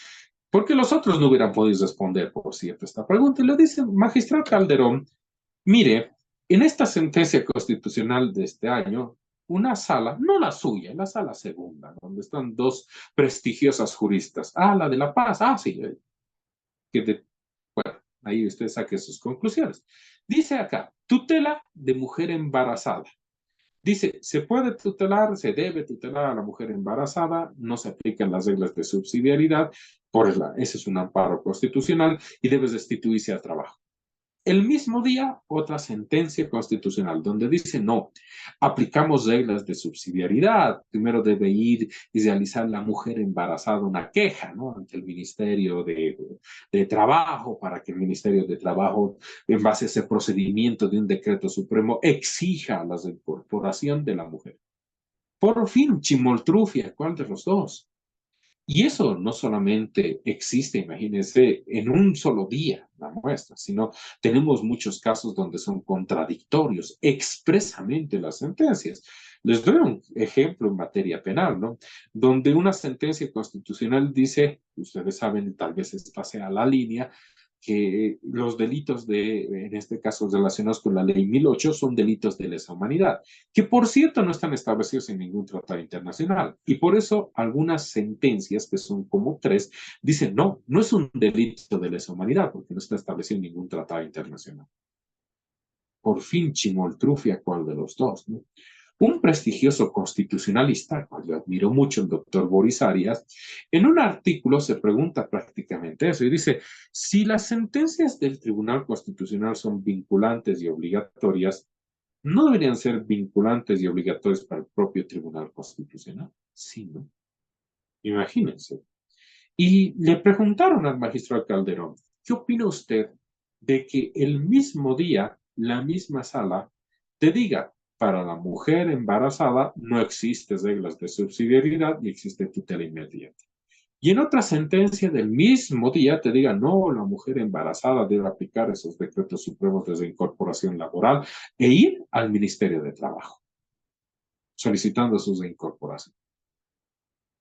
Porque los otros no hubieran podido responder, por cierto, esta pregunta. Y le dice, magistrado Calderón, mire, en esta sentencia constitucional de este año, una sala, no la suya, la sala segunda, donde están dos prestigiosas juristas. Ah, la de La Paz, ah, sí, que de ahí usted saque sus conclusiones. Dice acá, tutela de mujer embarazada. Dice, se puede tutelar, se debe tutelar a la mujer embarazada, no se aplican las reglas de subsidiariedad, ese es un amparo constitucional y debe destituirse al trabajo. El mismo día, otra sentencia constitucional donde dice no, aplicamos reglas de subsidiariedad. Primero debe ir y realizar la mujer embarazada una queja, ¿no? Ante el Ministerio de Trabajo para que el Ministerio de Trabajo, en base a ese procedimiento de un decreto supremo, exija la reincorporación de la mujer. Por fin, chimoltrufia, ¿cuál de los dos? Y eso no solamente existe, imagínense, en un solo día la muestra, sino tenemos muchos casos donde son contradictorios expresamente las sentencias. Les doy un ejemplo en materia penal, ¿no? Donde una sentencia constitucional dice, ustedes saben, tal vez esta sea la línea, que los delitos en este caso relacionados con la ley 1008 son delitos de lesa humanidad, que por cierto no están establecidos en ningún tratado internacional. Y por eso algunas sentencias, que son como 3, dicen, no, no es un delito de lesa humanidad, porque no está establecido en ningún tratado internacional. Por fin Chimoltrufia, ¿cuál de los dos? ¿No? Un prestigioso constitucionalista, cual yo admiro mucho, el doctor Boris Arias, en un artículo se pregunta prácticamente eso y dice, si las sentencias del Tribunal Constitucional son vinculantes y obligatorias, ¿no deberían ser vinculantes y obligatorias para el propio Tribunal Constitucional? Sí, ¿no? Imagínense. Y le preguntaron al magistrado Calderón, ¿qué opina usted de que el mismo día, la misma sala, te diga, para la mujer embarazada no existen reglas de subsidiariedad ni existe tutela inmediata? Y en otra sentencia del mismo día te diga, no, la mujer embarazada debe aplicar esos decretos supremos de reincorporación laboral e ir al Ministerio de Trabajo solicitando su reincorporación.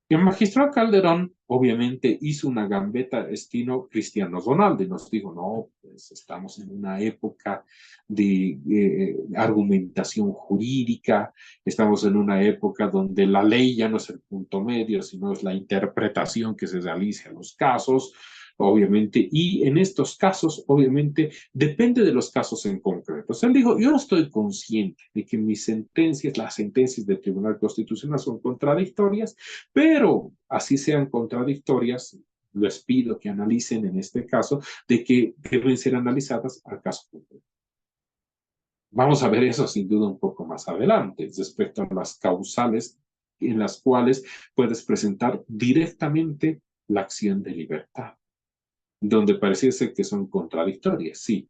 El magistrado Calderón obviamente hizo una gambeta estilo Cristiano Ronaldo y nos dijo, no, pues estamos en una época de argumentación jurídica, estamos en una época donde la ley ya no es el punto medio, sino es la interpretación que se realiza en los casos, obviamente, y en estos casos, obviamente, depende de los casos en concreto. O sea, él dijo, yo estoy consciente de que mis sentencias, las sentencias del Tribunal Constitucional son contradictorias, pero así sean contradictorias, les pido que analicen en este caso de que deben ser analizadas al caso concreto. Vamos a ver eso sin duda un poco más adelante respecto a las causales en las cuales puedes presentar directamente la acción de libertad, donde pareciese que son contradictorias, sí.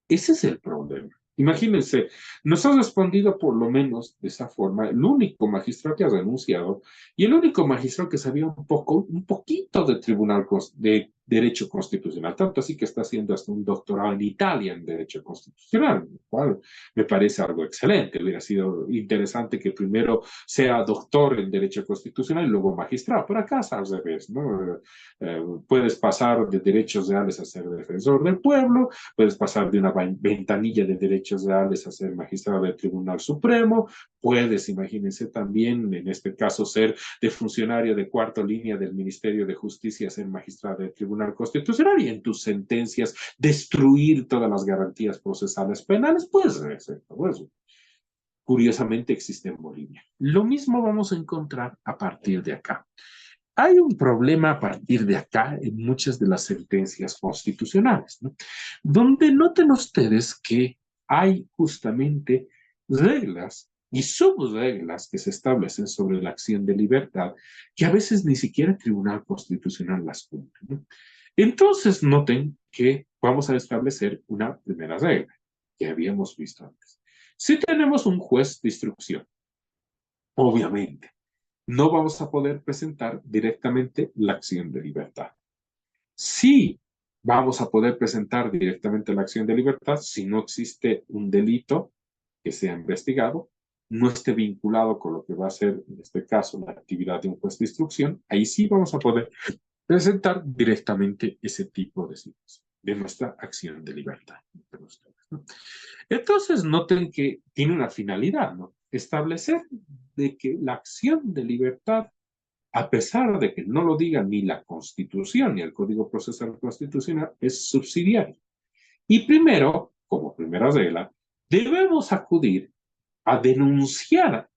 Ese es el problema. Imagínense, nos ha respondido por lo menos de esa forma el único magistrado que ha renunciado y el único magistrado que sabía un poquito de tribunal, derecho constitucional, tanto así que está haciendo hasta un doctorado en Italia en derecho constitucional, lo cual me parece algo excelente. Hubiera sido interesante que primero sea doctor en derecho constitucional y luego magistrado, pero acá es al revés, ¿no? Puedes pasar de derechos reales a ser defensor del pueblo, puedes pasar de una ventanilla de derechos reales a ser magistrado del Tribunal Supremo, puedes, imagínense, también en este caso ser de funcionario de cuarta línea del Ministerio de Justicia, ser magistrado del Tribunal Constitucional y en tus sentencias destruir todas las garantías procesales penales, pues eso curiosamente existe en Bolivia. Lo mismo vamos a encontrar a partir de acá. Hay un problema a partir de acá en muchas de las sentencias constitucionales, ¿no? Donde noten ustedes que hay justamente reglas y subreglas que se establecen sobre la acción de libertad que a veces ni siquiera el Tribunal Constitucional las cumple, ¿no? Entonces noten que vamos a establecer una primera regla que habíamos visto antes. Si tenemos un juez de instrucción, obviamente, no vamos a poder presentar directamente la acción de libertad. Sí, vamos a poder presentar directamente la acción de libertad si no existe un delito que sea investigado, no esté vinculado con lo que va a ser, en este caso, la actividad de un juez de instrucción, ahí sí vamos a poder presentar directamente ese tipo de situación, de nuestra acción de libertad. Entonces, noten que tiene una finalidad, ¿no? Establecer de que la acción de libertad, a pesar de que no lo diga ni la Constitución ni el Código Procesal Constitucional, es subsidiaria. Y primero, como primera regla, debemos acudir a denunciar,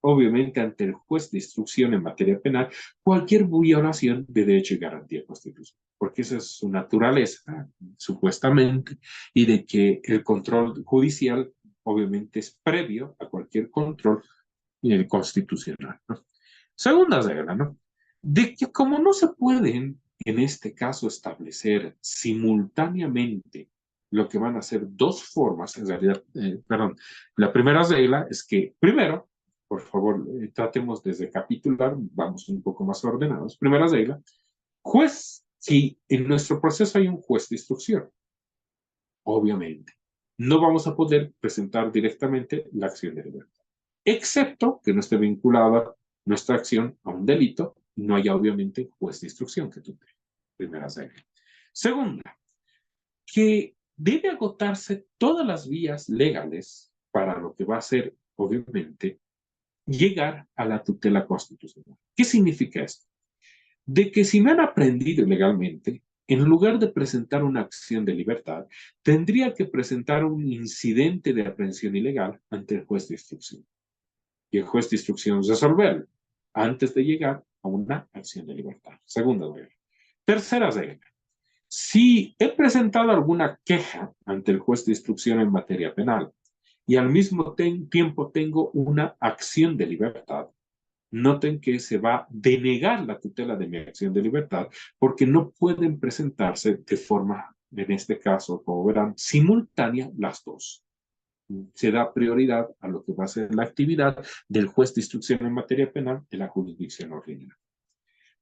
obviamente, ante el juez de instrucción en materia penal, cualquier violación de derecho y garantía constitucional, porque esa es su naturaleza, supuestamente, y de que el control judicial, obviamente, es previo a cualquier control constitucional, ¿no? Segunda regla, ¿no? De que como no se pueden, en este caso, establecer simultáneamente lo que van a ser dos formas, en realidad, perdón, la primera regla es que, primero, por favor, tratemos de recapitular, vamos un poco más ordenados. Primera regla, juez, si en nuestro proceso hay un juez de instrucción, obviamente, no vamos a poder presentar directamente la acción de libertad, excepto que no esté vinculada nuestra acción a un delito, no haya obviamente juez de instrucción que tú tengas. Primera regla. Segunda, que debe agotarse todas las vías legales para lo que va a ser, obviamente, llegar a la tutela constitucional. ¿Qué significa esto? De que si me han aprendido legalmente, en lugar de presentar una acción de libertad, tendría que presentar un incidente de aprehensión ilegal ante el juez de instrucción. Y el juez de instrucción resolverlo antes de llegar a una acción de libertad. Segunda regla. Tercera regla. Si he presentado alguna queja ante el juez de instrucción en materia penal y al mismo tiempo tengo una acción de libertad, noten que se va a denegar la tutela de mi acción de libertad porque no pueden presentarse de forma, en este caso, como verán, simultánea las dos. Se da prioridad a lo que va a ser la actividad del juez de instrucción en materia penal de la jurisdicción ordinaria.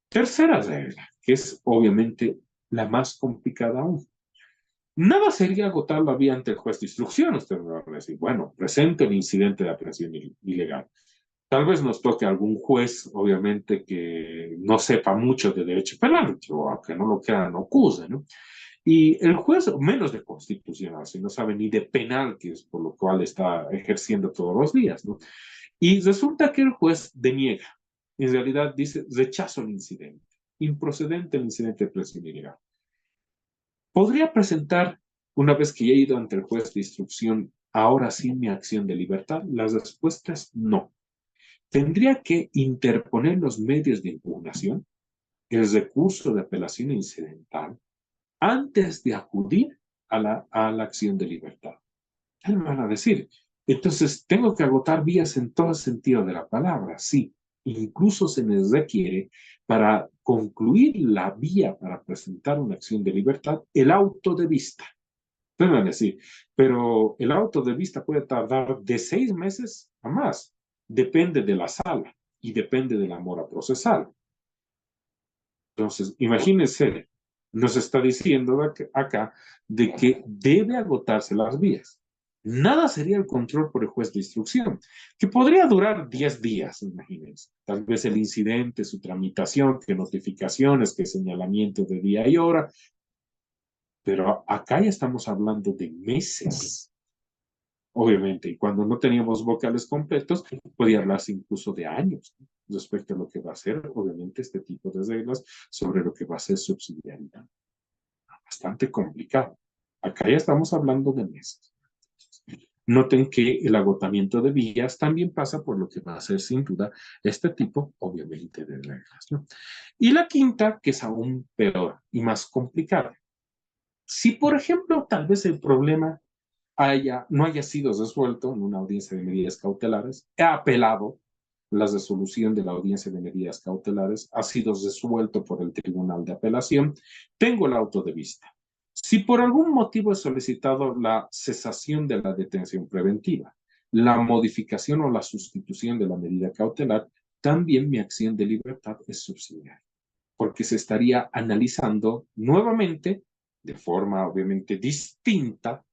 Tercera regla, que es obviamente la más complicada aún. Nada sería agotar la vía ante el juez de instrucción. Usted me va a decir, bueno, presento el incidente de aprehensión ilegal. Tal vez nos toque algún juez, obviamente, que no sepa mucho de derecho penal, o aunque no lo quieran, no acuse, ¿no? Y el juez, menos de constitucional, si no sabe ni de penal, que es por lo cual está ejerciendo todos los días, ¿no? Y resulta que el juez deniega. En realidad dice, rechazo el incidente, improcedente el incidente de presión ilegal. ¿Podría presentar, una vez que ya he ido ante el juez de instrucción, ahora sí mi acción de libertad? La respuesta es no. Tendría que interponer los medios de impugnación, el recurso de apelación incidental, antes de acudir a la acción de libertad. ¿Qué me van a decir? Entonces, tengo que agotar vías en todo sentido de la palabra, sí. Incluso se les requiere para concluir la vía para presentar una acción de libertad, el auto de vista. Ustedes van a decir, pero el auto de vista puede tardar de 6 meses a más. Depende de la sala y depende de la mora procesal. Entonces, imagínense Nos está diciendo acá de que debe agotarse las vías. Nada sería el control por el juez de instrucción, que podría durar 10 días, imagínense. Tal vez el incidente, su tramitación, que notificaciones, que señalamiento de día y hora, pero acá ya estamos hablando de meses, obviamente, y cuando no teníamos vocales completos, podía hablarse incluso de años, ¿no? Respecto a lo que va a ser, obviamente, este tipo de reglas sobre lo que va a ser subsidiariedad. Bastante complicado. Acá ya estamos hablando de meses. Noten que el agotamiento de vías también pasa por lo que va a ser sin duda este tipo, obviamente, de reglas, ¿no? Y la quinta, que es aún peor y más complicada. Si, por ejemplo, tal vez el problema no haya sido resuelto en una audiencia de medidas cautelares, he apelado la resolución de la audiencia de medidas cautelares, ha sido resuelto por el Tribunal de Apelación, tengo el auto de vista. Si por algún motivo he solicitado la cesación de la detención preventiva, la modificación o la sustitución de la medida cautelar, también mi acción de libertad es subsidiaria, porque se estaría analizando nuevamente, de forma obviamente distinta,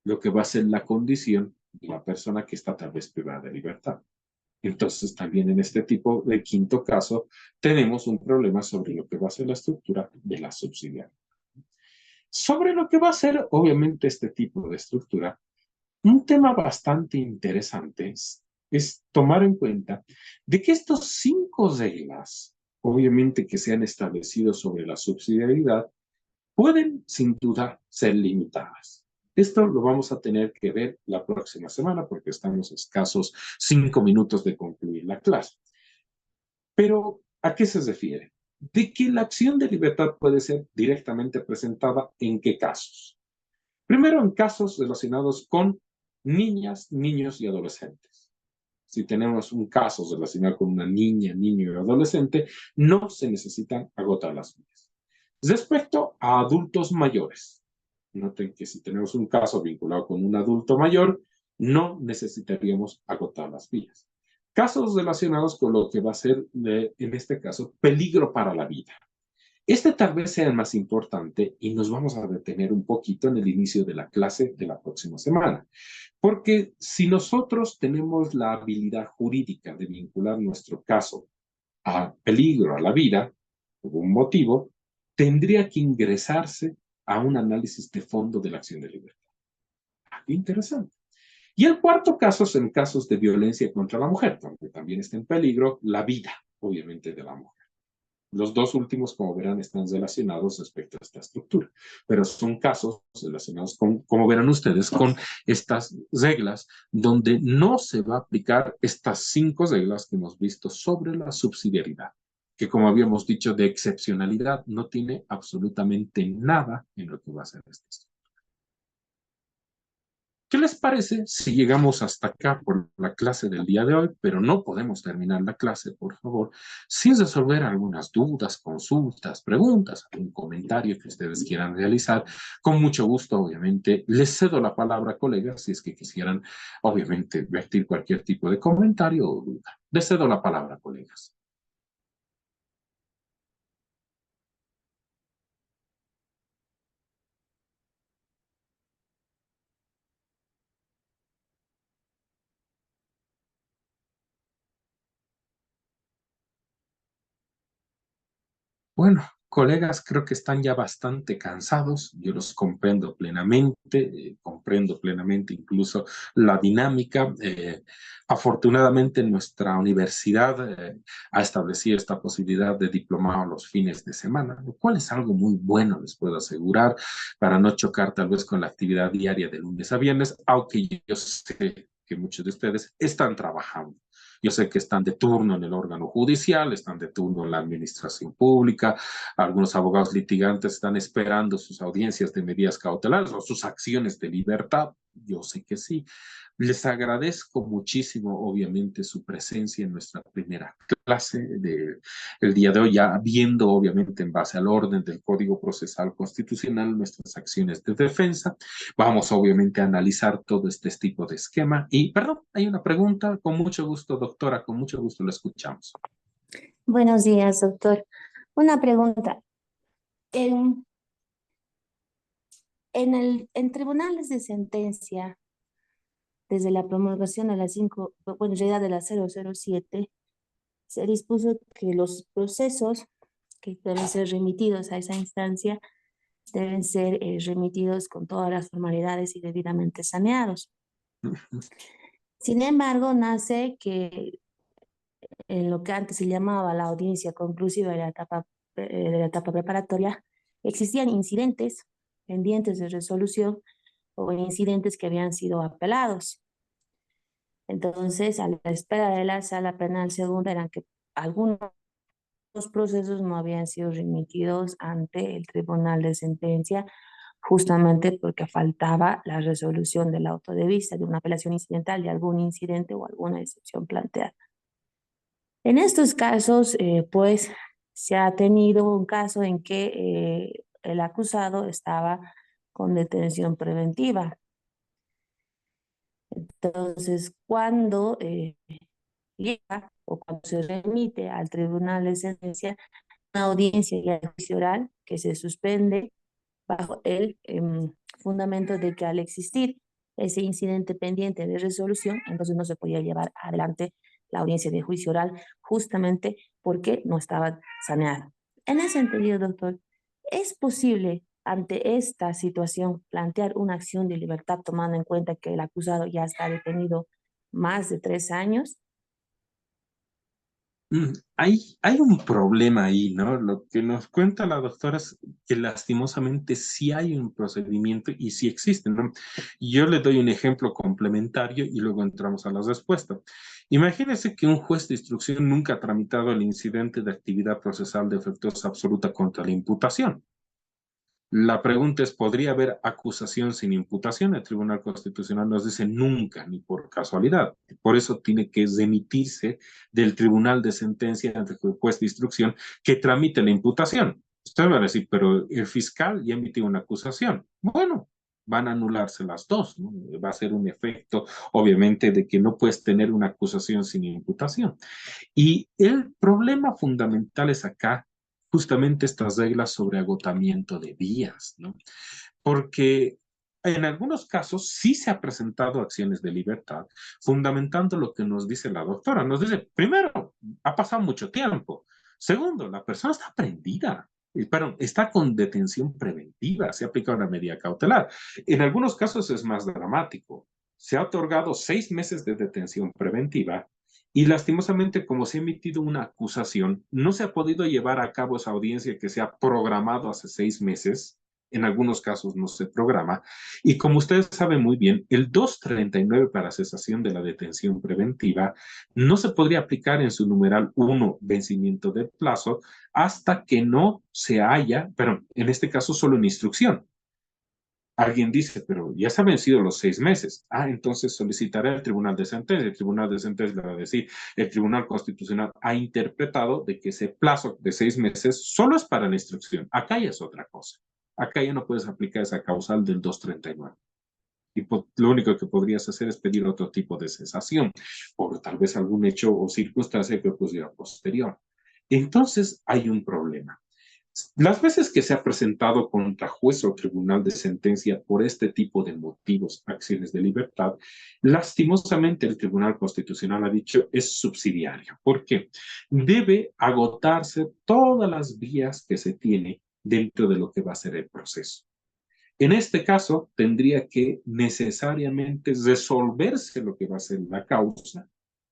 lo que va a ser la condición de la persona que está tal vez privada de libertad. Entonces, también en este tipo de quinto caso, tenemos un problema sobre lo que va a ser la estructura de la subsidiaria. Sobre lo que va a ser, obviamente, este tipo de estructura, un tema bastante interesante es tomar en cuenta de que estos 5 reglas, obviamente que se han establecido sobre la subsidiariedad, pueden sin duda ser limitadas. Esto lo vamos a tener que ver la próxima semana porque estamos escasos 5 minutos de concluir la clase. Pero, ¿a qué se refiere? De que la acción de libertad puede ser directamente presentada en qué casos. Primero, en casos relacionados con niñas, niños y adolescentes. Si tenemos un caso relacionado con una niña, niño y adolescente, no se necesitan agotar las vías. Respecto a adultos mayores, noten que si tenemos un caso vinculado con un adulto mayor, no necesitaríamos agotar las vías. Casos relacionados con lo que va a ser, en este caso, peligro para la vida. Este tal vez sea el más importante y nos vamos a detener un poquito en el inicio de la clase de la próxima semana. Porque si nosotros tenemos la habilidad jurídica de vincular nuestro caso a peligro a la vida, por un motivo, tendría que ingresarse a un análisis de fondo de la acción de libertad. Qué interesante. Y el cuarto caso es en casos de violencia contra la mujer, donde también está en peligro la vida, obviamente, de la mujer. Los dos últimos, como verán, están relacionados respecto a esta estructura, pero son casos relacionados con, como verán ustedes, con estas reglas donde no se va a aplicar estas 5 reglas que hemos visto sobre la subsidiariedad, que como habíamos dicho de excepcionalidad no tiene absolutamente nada en lo que va a ser esta estructura. ¿Qué les parece si llegamos hasta acá por la clase del día de hoy, pero no podemos terminar la clase, por favor, sin resolver algunas dudas, consultas, preguntas, algún comentario que ustedes quieran realizar? Con mucho gusto, obviamente, les cedo la palabra, colegas, si es que quisieran, obviamente, vertir cualquier tipo de comentario o duda. Les cedo la palabra, colegas. Bueno, colegas, creo que están ya bastante cansados. Yo los comprendo plenamente incluso la dinámica. Afortunadamente, nuestra universidad ha establecido esta posibilidad de diplomado los fines de semana, lo cual es algo muy bueno, les puedo asegurar, para no chocar tal vez con la actividad diaria de lunes a viernes, aunque yo sé que muchos de ustedes están trabajando. Yo sé que están de turno en el órgano judicial, están de turno en la administración pública, algunos abogados litigantes están esperando sus audiencias de medidas cautelares o sus acciones de libertad. Yo sé que sí. Les agradezco muchísimo, obviamente, su presencia en nuestra primera clase del día de hoy, ya viendo, obviamente, en base al orden del Código Procesal Constitucional, nuestras acciones de defensa. Vamos, obviamente, a analizar todo este tipo de esquema. Y, perdón, hay una pregunta. Con mucho gusto, doctora, con mucho gusto lo escuchamos. Buenos días, doctor. Una pregunta. En tribunales de sentencia, desde la promulgación de la 5, bueno, en realidad de la 007, se dispuso que los procesos que deben ser remitidos a esa instancia deben ser remitidos con todas las formalidades y debidamente saneados. Sin embargo, nace que en lo que antes se llamaba la audiencia conclusiva de la etapa preparatoria, existían incidentes pendientes de resolución o incidentes que habían sido apelados. Entonces, a la espera de la sala penal segunda, eran que algunos procesos no habían sido remitidos ante el tribunal de sentencia, justamente porque faltaba la resolución del auto de vista de una apelación incidental de algún incidente o alguna excepción planteada. En estos casos, pues se ha tenido un caso en que el acusado estaba con detención preventiva. Entonces, cuando llega o cuando se remite al tribunal de sentencia, una audiencia ya de juicio oral que se suspende bajo el fundamento de que al existir ese incidente pendiente de resolución, entonces no se podía llevar adelante la audiencia de juicio oral justamente porque no estaba saneada. En ese sentido, doctor, ¿es posible ante esta situación plantear una acción de libertad tomando en cuenta que el acusado ya está detenido más de 3 años? Hay un problema ahí, ¿no? Lo que nos cuenta la doctora es que lastimosamente sí hay un procedimiento y sí existe, ¿no? Y yo le doy un ejemplo complementario y luego entramos a las respuestas. Imagínese que un juez de instrucción nunca ha tramitado el incidente de actividad procesal de efectos absoluta contra la imputación. La pregunta es, ¿podría haber acusación sin imputación? El Tribunal Constitucional nos dice nunca, ni por casualidad. Por eso tiene que remitirse del Tribunal de Sentencia ante el juez de instrucción que tramite la imputación. Usted va a decir, pero el fiscal ya emitió una acusación. Bueno, van a anularse las dos, ¿no? Va a ser un efecto, obviamente, de que no puedes tener una acusación sin imputación. Y el problema fundamental es acá justamente estas reglas sobre agotamiento de vías, ¿no? Porque en algunos casos sí se ha presentado acciones de libertad, fundamentando lo que nos dice la doctora. Nos dice, primero, ha pasado mucho tiempo. Segundo, la persona está prendida. Perdón, está con detención preventiva, se ha aplicado una medida cautelar. En algunos casos es más dramático. Se ha otorgado 6 meses de detención preventiva y lastimosamente, como se ha emitido una acusación, no se ha podido llevar a cabo esa audiencia que se ha programado hace 6 meses. En algunos casos no se programa. Y como ustedes saben muy bien, el 239 para cesación de la detención preventiva no se podría aplicar en su numeral 1, vencimiento del plazo, hasta que no se haya, pero en este caso solo en instrucción. Alguien dice, pero ya se han vencido los 6 meses. Ah, entonces solicitaré al Tribunal de Sentencia. El Tribunal de Sentencia le va a decir, el Tribunal Constitucional ha interpretado de que ese plazo de 6 meses solo es para la instrucción. Acá ya es otra cosa. Acá ya no puedes aplicar esa causal del 239. Y lo único que podrías hacer es pedir otro tipo de cesación, por tal vez algún hecho o circunstancia que ocurriera posterior. Entonces hay un problema. Las veces que se ha presentado contra juez o tribunal de sentencia por este tipo de motivos, acciones de libertad, lastimosamente el Tribunal Constitucional ha dicho es subsidiario. ¿Por qué? Debe agotarse todas las vías que se tiene dentro de lo que va a ser el proceso. En este caso, tendría que necesariamente resolverse lo que va a ser la causa,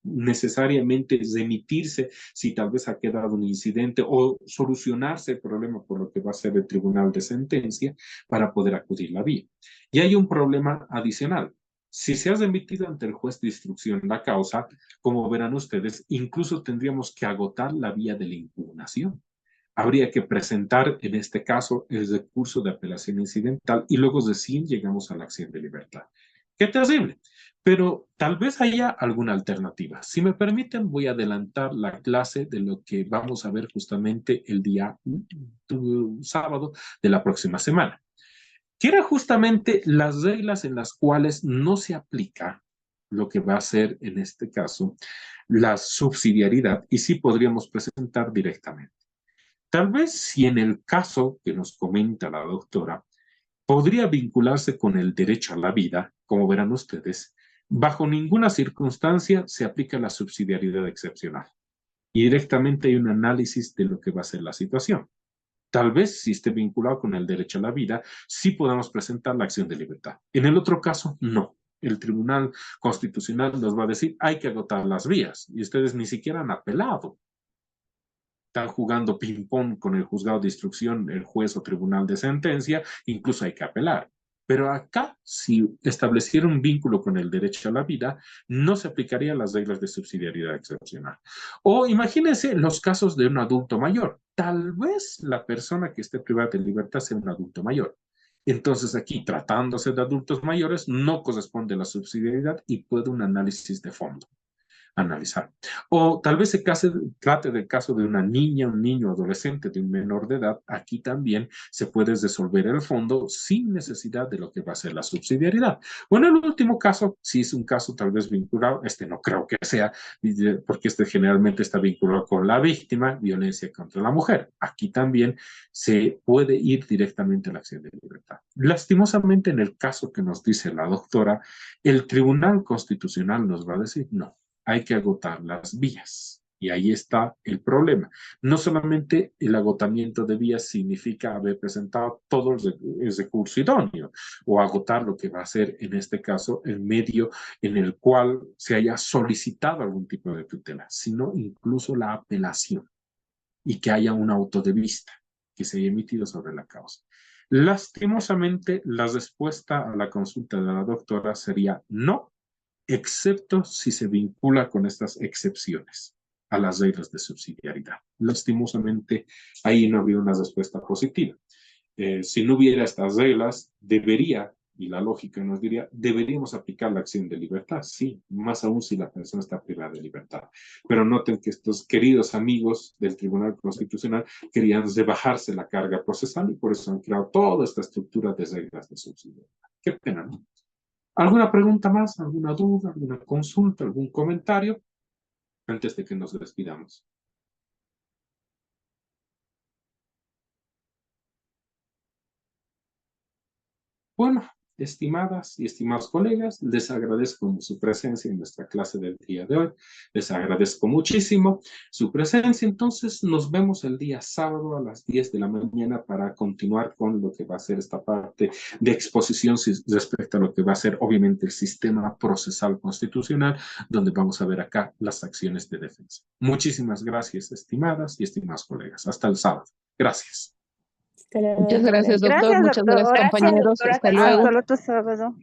necesariamente remitirse si tal vez ha quedado un incidente o solucionarse el problema por lo que va a ser el tribunal de sentencia para poder acudir la vía. Y hay un problema adicional. Si se ha remitido ante el juez de instrucción la causa, como verán ustedes, incluso tendríamos que agotar la vía de la impugnación. Habría que presentar, en este caso, el recurso de apelación incidental y luego recién llegamos a la acción de libertad. Qué terrible. Pero tal vez haya alguna alternativa. Si me permiten, voy a adelantar la clase de lo que vamos a ver justamente el día sábado de la próxima semana, que era justamente las reglas en las cuales no se aplica lo que va a ser en este caso la subsidiariedad y sí podríamos presentar directamente. Tal vez si en el caso que nos comenta la doctora, podría vincularse con el derecho a la vida, como verán ustedes. Bajo ninguna circunstancia se aplica la subsidiariedad excepcional. Y directamente hay un análisis de lo que va a ser la situación. Tal vez si esté vinculado con el derecho a la vida, sí podamos presentar la acción de libertad. En el otro caso, no. El Tribunal Constitucional nos va a decir, hay que agotar las vías. Y ustedes ni siquiera han apelado. Están jugando ping-pong con el juzgado de instrucción, el juez o tribunal de sentencia, incluso hay que apelar. Pero acá, si estableciera un vínculo con el derecho a la vida, no se aplicarían las reglas de subsidiariedad excepcional. O imagínense los casos de un adulto mayor. Tal vez la persona que esté privada de libertad sea un adulto mayor. Entonces aquí, tratándose de adultos mayores, no corresponde la subsidiariedad y puede un análisis de fondo analizar. O tal vez se trate del caso de una niña, un niño, adolescente, de un menor de edad. Aquí también se puede resolver el fondo sin necesidad de lo que va a ser la subsidiariedad. Bueno, el último caso, si es un caso tal vez vinculado, no creo que sea, porque generalmente está vinculado con la víctima, violencia contra la mujer. Aquí también se puede ir directamente a la acción de libertad. Lastimosamente, en el caso que nos dice la doctora, el Tribunal Constitucional nos va a decir no, hay que agotar las vías. Y ahí está el problema. No solamente el agotamiento de vías significa haber presentado todo el recurso idóneo o agotar lo que va a ser, en este caso, el medio en el cual se haya solicitado algún tipo de tutela, sino incluso la apelación y que haya un auto de vista que se haya emitido sobre la causa. Lastimosamente, la respuesta a la consulta de la doctora sería no, excepto si se vincula con estas excepciones a las reglas de subsidiariedad. Lastimosamente, ahí no había una respuesta positiva. Si no hubiera estas reglas, y la lógica nos diría, deberíamos aplicar la acción de libertad, sí, más aún si la persona está privada de libertad. Pero noten que estos queridos amigos del Tribunal Constitucional querían rebajarse la carga procesal y por eso han creado toda esta estructura de reglas de subsidiariedad. Qué pena, ¿no? ¿Alguna pregunta más? ¿Alguna duda? ¿Alguna consulta? ¿Algún comentario? Antes de que nos despidamos. Bueno, estimadas y estimados colegas, les agradezco su presencia en nuestra clase del día de hoy. Les agradezco muchísimo su presencia. Entonces, nos vemos el día sábado a las 10 de la mañana para continuar con lo que va a ser esta parte de exposición respecto a lo que va a ser, obviamente, el sistema procesal constitucional, donde vamos a ver acá las acciones de defensa. Muchísimas gracias, estimadas y estimados colegas. Hasta el sábado. Gracias. Hasta luego, Muchas doctora. gracias, doctor. Gracias, Muchas doctor. gracias, Gracias, compañeros. doctora. Hasta luego. Hasta el otro sábado.